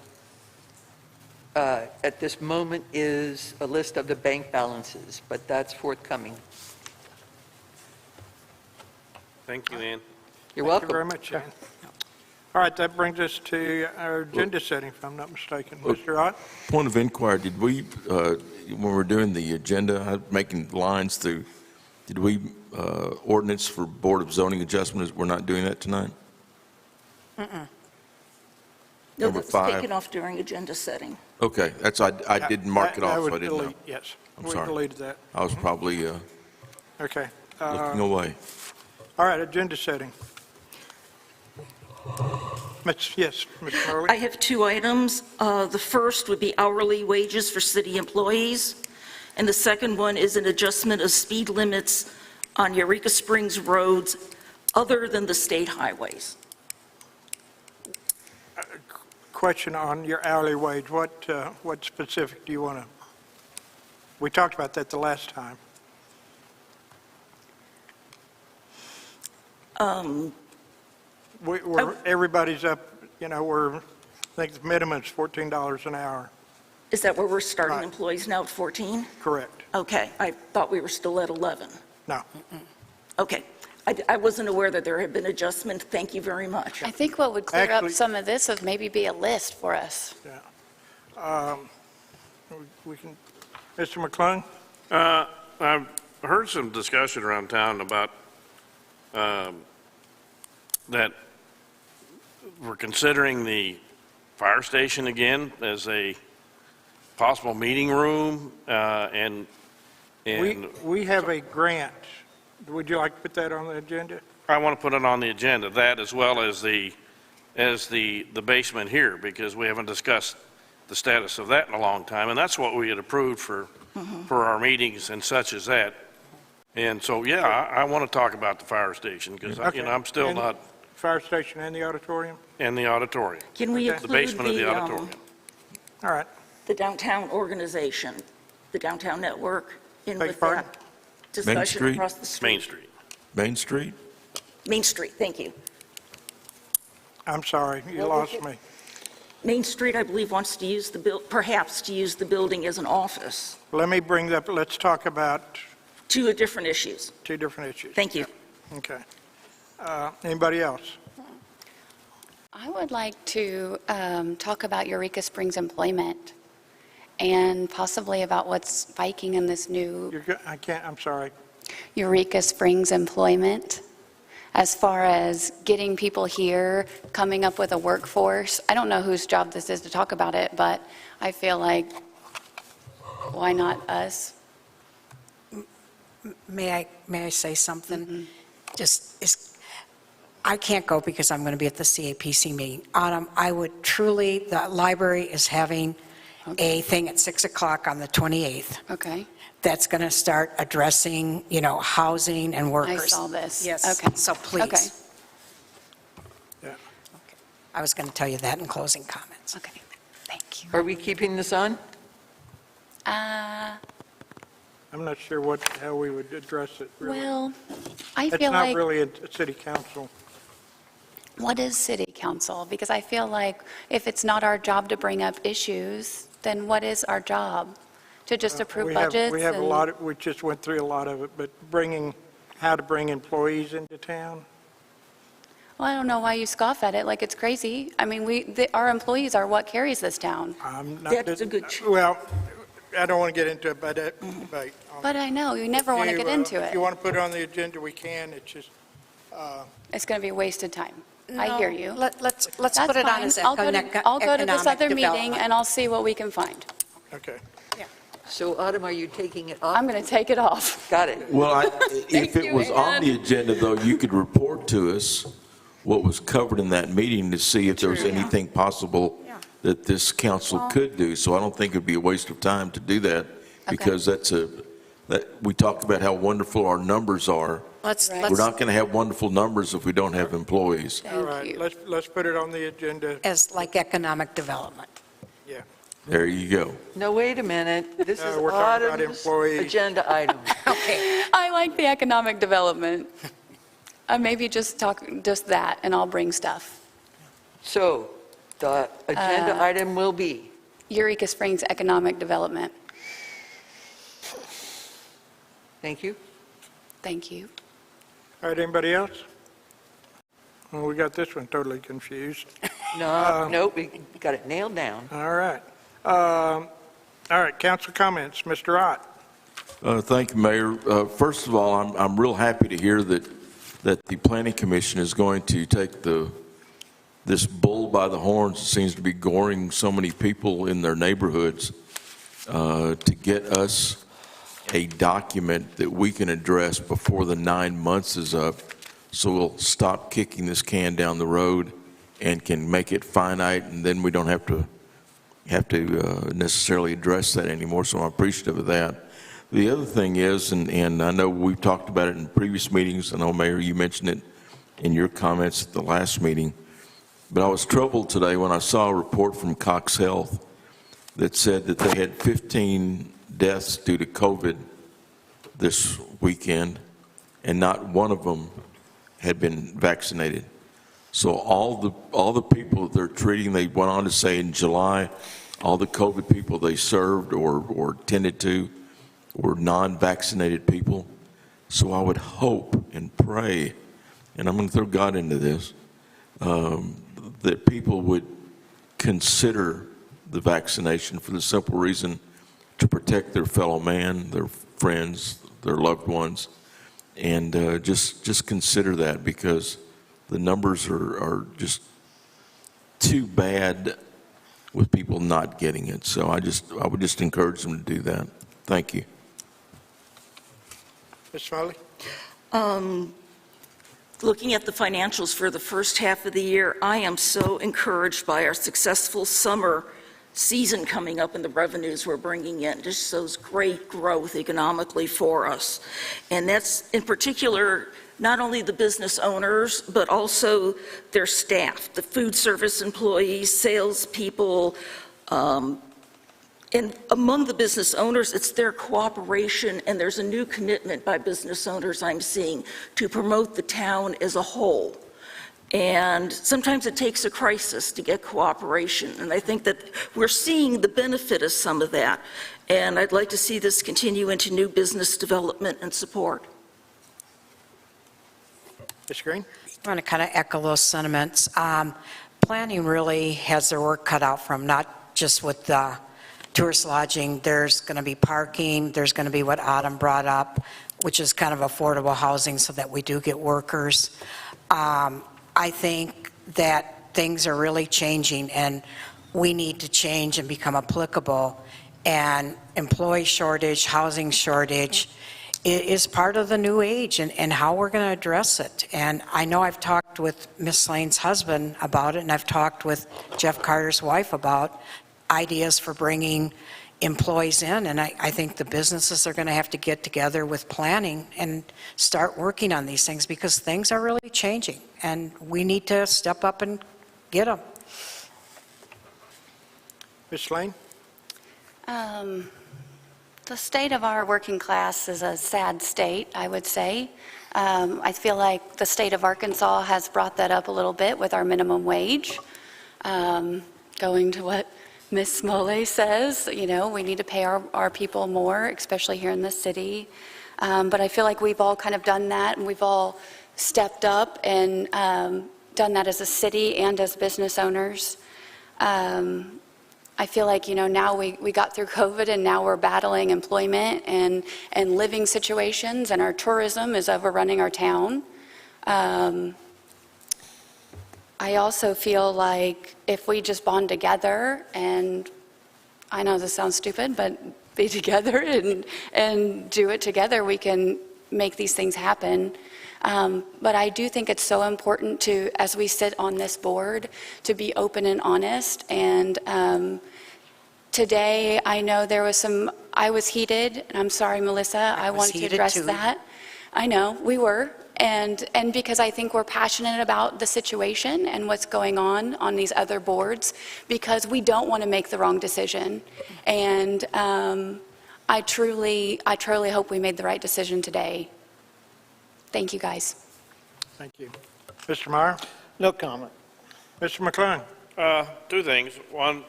at this moment is a list of the bank balances, but that's forthcoming. Thank you, Ann. You're Thank you welcome. very much, Ann. All right, that brings us to our agenda setting, if I'm not mistaken. Mr. Ott? Point of inquiry, did we, when we're doing the agenda, making lines through, did we ordinance for Board of Zoning Adjustments, we're not doing that tonight? No, Number that's 5. taken off during agenda setting. Okay, that's, I didn't mark it That off, would so I didn't know. delete, yes. I'm We sorry. deleted that. I was probably Okay. looking away. All right, agenda setting. Yes, Ms. Morley? I have 2 items. The first would be hourly wages for city employees, and the second one is an adjustment of speed limits on Eureka Springs roads other than the state highways. Question on your hourly wage. What specific do you want to? We talked about that the last time. Everybody's up, I think the minimum is $14 an hour. Is that where we're starting Right. employees now at 14? Correct. Okay, I thought we were still at 11. No. Okay, I wasn't aware that there had been adjustment. Thank you very much. I think what would clear up Actually- some of this would maybe be a list for us. We can, Mr. McClung? I've heard some discussion around town about that we're considering the fire station again as a possible meeting room, and We have a grant Would you like to put that on the agenda? I want to put it on the agenda, that as well as the basement here, because we haven't discussed the status of that in a long time, and that's what we had approved for our meetings and such as that. And so, yeah, I want to talk about the fire station, because, I'm still And not Fire station and the auditorium? in the auditorium. Can we Okay. The include basement of the auditorium. All right. the downtown organization, the downtown network, in Beg with your pardon? that discussion Street? across the street? Main Street. Main Street? Main Street, thank you. I'm sorry, you lost me. Main Street, I believe, wants to use perhaps to use the building as an office. Let me bring up, let's talk about Two different issues. two different issues. Thank you. Okay. Anybody else? I would like to talk about Eureka Springs employment and possibly about what's spiking in this new I can't, I'm sorry. Eureka Springs employment, as far as getting people here, coming up with a workforce. I don't know whose job this is to talk about it, but I feel like, why not us? May I say something? I can't go because I'm going to be at the CAPC meeting. Autumn, I would truly, the library is having a thing at 6 o'clock on the 28th. Okay. That's going to start addressing, housing and workers. I saw this. Yes. Okay. So please. Okay. Yeah. I was going to tell you that in closing comments. Okay. Thank you. Are we keeping this on? I'm not sure how we would address it, really. Well, I It's feel not like, really a city council. what is city council? Because I feel like if it's not our job to bring up issues, then what is our job? To just approve budgets? We have a and- lot, we just went through a lot of it, but how to bring employees into town? Well, I don't know why you scoff at it like it's crazy. I mean, our employees are what carries this town. I'm not. That's a good Well, I don't want to get into a debate. But I know, you never want to get into If it. you want to put it on the agenda, we can. It's just, It's going to be a wasted time. I hear you. Let's That's put it on fine. as I'll go to this economic other meeting development. and I'll see what we can find. okay. So Autumn, are you taking it off? I'm going to take it off. Got it. Well, if it you, was on Ann. the agenda, though, you could report to us what was covered in that meeting to see if there was anything possible that this council could do. So I don't think it'd be a waste of time to do that, because we talked about how wonderful our numbers are. We're not going to have wonderful numbers if we don't have employees. All right, let's put it on the agenda. As like economic development. Yeah. There you go. No, wait a minute. This is we're talking about Autumn's employees. agenda item. I like the economic development. Maybe just that, and I'll bring stuff. So the agenda item will be, Eureka Springs Economic Development. thank you. Thank you. All right, anybody else? Well, we got this one totally confused. No, we got it nailed down. All right. All right, council comments. Mr. Ott. Thank you, Mayor. First of all, I'm real happy to hear that the Planning Commission is going to take this bull by the horns that seems to be goring so many people in their neighborhoods to get us a document that we can address before the 9 months is up, so we'll stop kicking this can down the road and can make it finite, and then we don't have to necessarily address that anymore, so I'm appreciative of that. The other thing is, and I know we've talked about it in previous meetings, I know, Mayor, you mentioned it in your comments at the last meeting, but I was troubled today when I saw a report from Cox Health that said that they had 15 deaths due to COVID this weekend, and not one of them had been vaccinated. So all the people that they're treating, they went on to say in July, all the COVID people they served or tended to were non-vaccinated people. So I would hope and pray, and I'm going to throw God into this, that people would consider the vaccination for the simple reason to protect their fellow man, their friends, their loved ones, and just consider that, because the numbers are just too bad with people not getting it. So I would just encourage them to do that. Thank you. Ms. Smiley? Looking at the financials for the first half of the year, I am so encouraged by our successful summer season coming up and the revenues we're bringing in. Just shows great growth economically for us. And that's in particular not only the business owners, but also their staff, the food service employees, salespeople, and among the business owners, it's their cooperation, and there's a new commitment by business owners I'm seeing to promote the town as a whole. And sometimes it takes a crisis to get cooperation, and I think that we're seeing the benefit of some of that. And I'd like to see this continue into new business development and support. Ms. Green? I want to kind of echo those sentiments. Planning really has their work cut out from not just with the tourist lodging. There's going to be parking. There's going to be what Autumn brought up, which is kind of affordable housing so that we do get workers. I think that things are really changing, and we need to change and become applicable. And employee shortage, housing shortage, is part of the new age and how we're going to address it. And I know I've talked with Ms. Lane's husband about it, and I've talked with Jeff Carter's wife about ideas for bringing employees in. And I think the businesses are going to have to get together with planning and start working on these things, because things are really changing, and we need to step up and get them. Ms. Lane? The state of our working class is a sad state, I would say. I feel like the state of Arkansas has brought that up a little bit with our minimum wage. Going to what Ms. Smoley says, you know, we need to pay our people more, especially here in the city. But I feel like we've all kind of done that, and we've all stepped up and done that as a city and as business owners. I feel like, you know, now we got through COVID, and now we're battling employment and living situations, and our tourism is overrunning our town. I also feel like if we just bond together, and I know this sounds stupid, but be together and do it together, we can make these things happen. But I do think it's so important to, as we sit on this board, to be open and honest. And today, I know there was I was heated, and I'm sorry, Melissa, I wanted to address that. I know, we were. And because I think we're passionate about the situation and what's going on these other boards, because we don't want to make the wrong decision. And I truly hope we made the right decision today. Thank you, guys. Thank you. Mr. Meyer? No comment. Mr. McClung? Two things. One,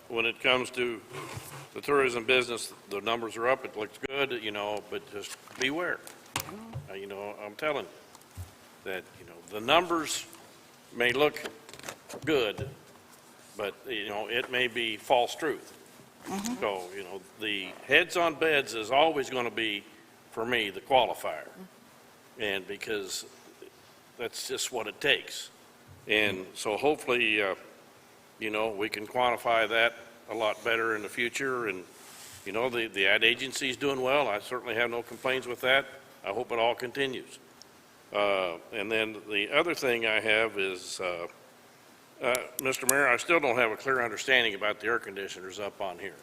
when it comes to the tourism business, the numbers are up, it looks good, you know, but just beware. You know, I'm telling you that, you know, the numbers may look good, but, you know, it may be false truth. So, you know, the heads on beds is always going to be, for me, the qualifier. And because that's just what it takes. And so hopefully, you know, we can quantify that a lot better in the future. And, you know, the ad agency is doing well. I certainly have no complaints with that. I hope it all continues. And then the other thing I have is, Mr. Mayor, I still don't have a clear understanding about the air conditioners up on here.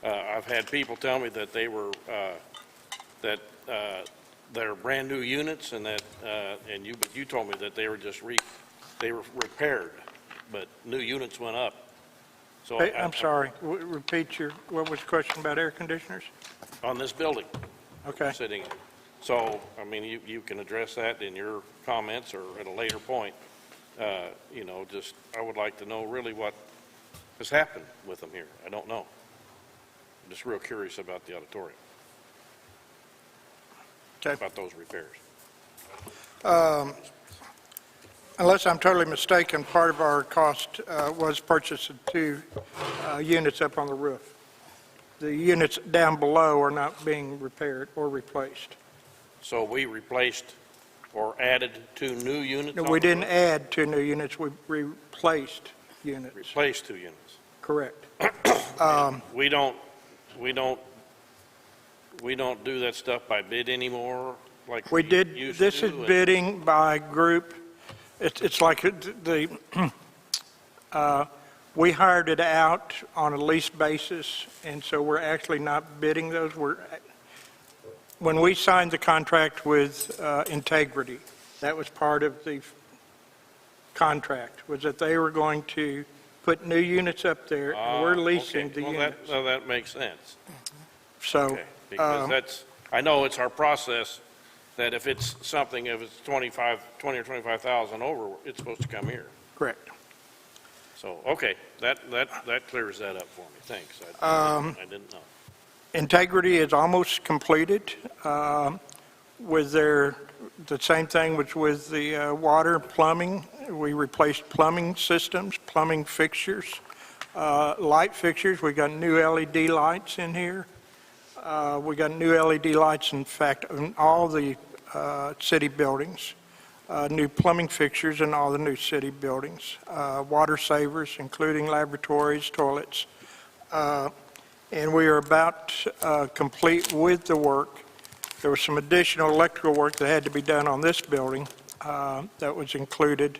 I've had people tell me that they were, that they're brand new units, and that, but you told me that they were just they were repaired, but new units went up. So Hey, I'm sorry, repeat what was the question about air conditioners? On this building. Okay. Sitting in. So, I mean, you can address that in your comments or at a later point. You know, just, I would like to know really what has happened with them here. I don't know. I'm just real curious about the auditorium. Okay. About those repairs. Unless I'm totally mistaken, part of our cost was purchasing 2 units up on the roof. The units down below are not being repaired or replaced. So we replaced or added 2 new units? No, we didn't add 2 new units, we replaced units. Replaced 2 units. Correct. We don't do that stuff by bid anymore. like We did, used this to, is and- bidding by group. It's like we hired it out on a lease basis, and so we're actually not bidding those. When we signed the contract with Integrity, that was part of the contract, was that they were going to put new units up there, and we're leasing okay. the Well, units. that makes sense. So, Okay, because that's, I know it's our process that if it's something, if it's 20 or 25,000 over, it's supposed to come here. correct. So, okay, that clears that up for me. Thanks. I didn't know. Integrity is almost completed with the same thing was with the water and plumbing. We replaced plumbing systems, plumbing fixtures, light fixtures. We got new LED lights in here. We got new LED lights, in fact, in all the city buildings. New plumbing fixtures in all the new city buildings. Water savers, including laboratories, toilets. And we are about complete with the work. There was some additional electrical work that had to be done on this building that was included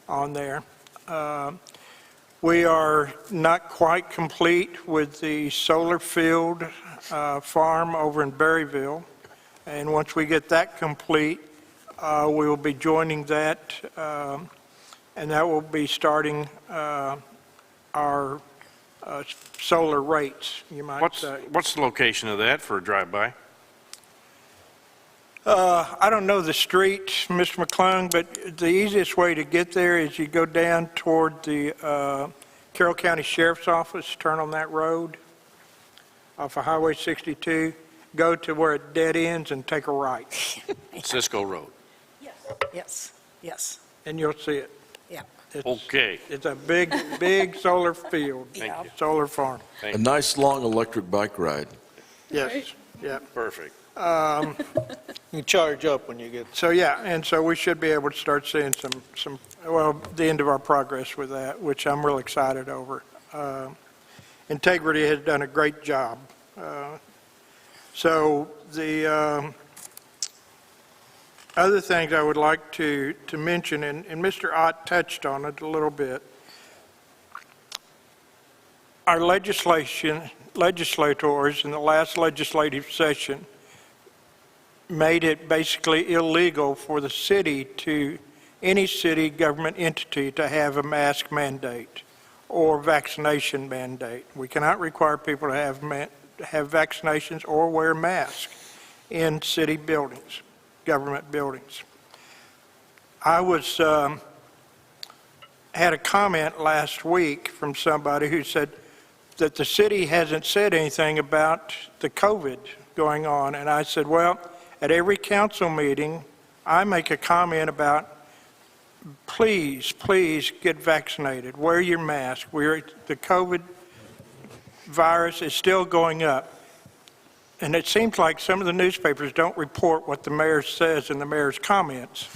on there. We are not quite complete with the solar field farm over in Berryville. And once we get that complete, we will be joining that, and that will be starting our solar rates, you might say. What's the location of that for a drive-by? I don't know the street, Mr. McClung, but the easiest way to get there is you go down toward the Carroll County Sheriff's Office, turn on that road off of Highway 62, go to where it dead ends and take a right. Cisco Road. Yes. And you'll see it. Yeah. Okay. It's a big solar field. Thank you. Solar farm. A nice long electric bike ride. Yes, yeah. Perfect. You charge up when you get. So, yeah, and so we should be able to start seeing the end of our progress with that, which I'm real excited over. Integrity has done a great job. So the other things I would like to mention, and Mr. Ott touched on it a little bit, our legislators in the last legislative session made it basically illegal for the city any city government entity to have a mask mandate or vaccination mandate. We cannot require people to have vaccinations or wear masks in city buildings, government buildings. I had a comment last week from somebody who said that the city hasn't said anything about the COVID going on, and I said, well, at every council meeting, I make a comment about, please get vaccinated, wear your mask. The COVID virus is still going up. And it seems like some of the newspapers don't report what the mayor says in the mayor's comments.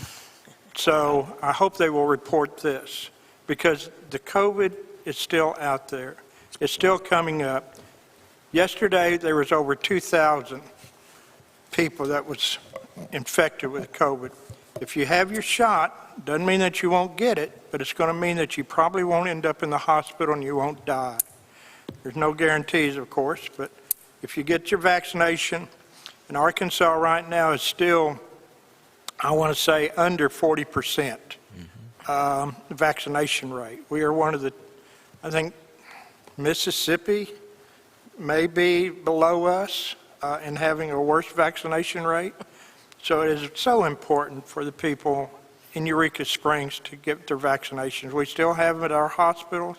So I hope they will report this, because the COVID is still out there. It's still coming up. Yesterday, there was over 2,000 people that was infected with COVID. If you have your shot, doesn't mean that you won't get it, but it's going to mean that you probably won't end up in the hospital and you won't die. There's no guarantees, of course, but if you get your vaccination, and Arkansas right now is still, I want to say, under 40% vaccination rate. We are one of the, I think, Mississippi may be below us in having a worse vaccination rate. So it is so important for the people in Eureka Springs to get their vaccinations. We still have them at our hospitals.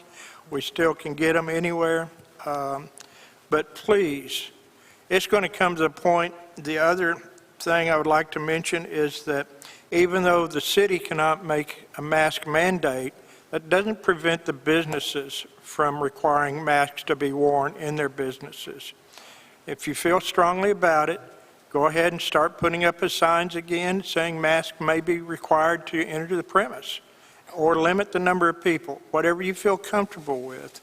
We still can get them anywhere. But please, it's going to come to the point. The other thing I would like to mention is that even though the city cannot make a mask mandate, that doesn't prevent the businesses from requiring masks to be worn in their businesses. If you feel strongly about it, go ahead and start putting up the signs again saying masks may be required to enter the premise, or limit the number of people, whatever you feel comfortable with.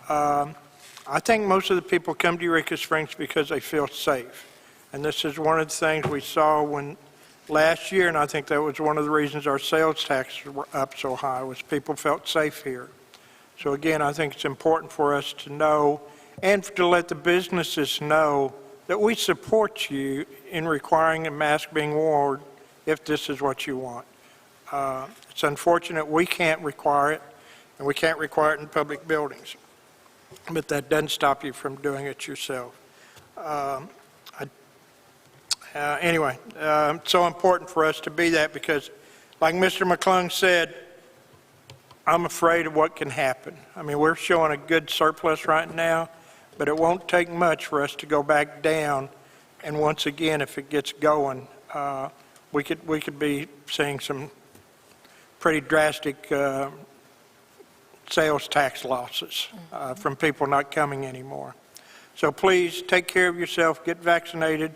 I think most of the people come to Eureka Springs because they feel safe. And this is one of the things we saw when last year, and I think that was one of the reasons our sales taxes were up so high, was people felt safe here. So again, I think it's important for us to know and to let the businesses know that we support you in requiring a mask being worn if this is what you want. It's unfortunate we can't require it, and we can't require it in public buildings, but that doesn't stop you from doing it yourself. Anyway, it's so important for us to be that because, like Mr. McClung said, I'm afraid of what can happen. I mean, we're showing a good surplus right now, but it won't take much for us to go back down. And once again, if it gets going, we could be seeing some pretty drastic sales tax losses from people not coming anymore. So please take care of yourself, get vaccinated,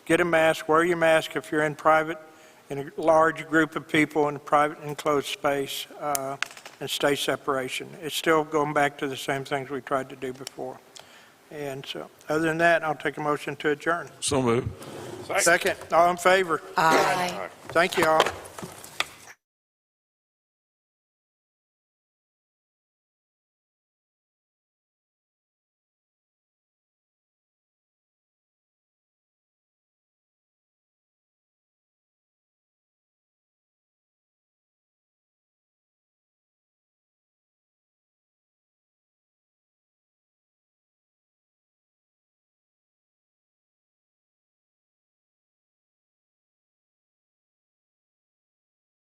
get a mask, wear your mask if you're in private, in a large group of people in a private enclosed space, and stay separation. It's still going back to the same things we tried to do before. And so, other than that, I'll take a motion to adjourn. So moved. Second, all in favor? Aye. Thank you all.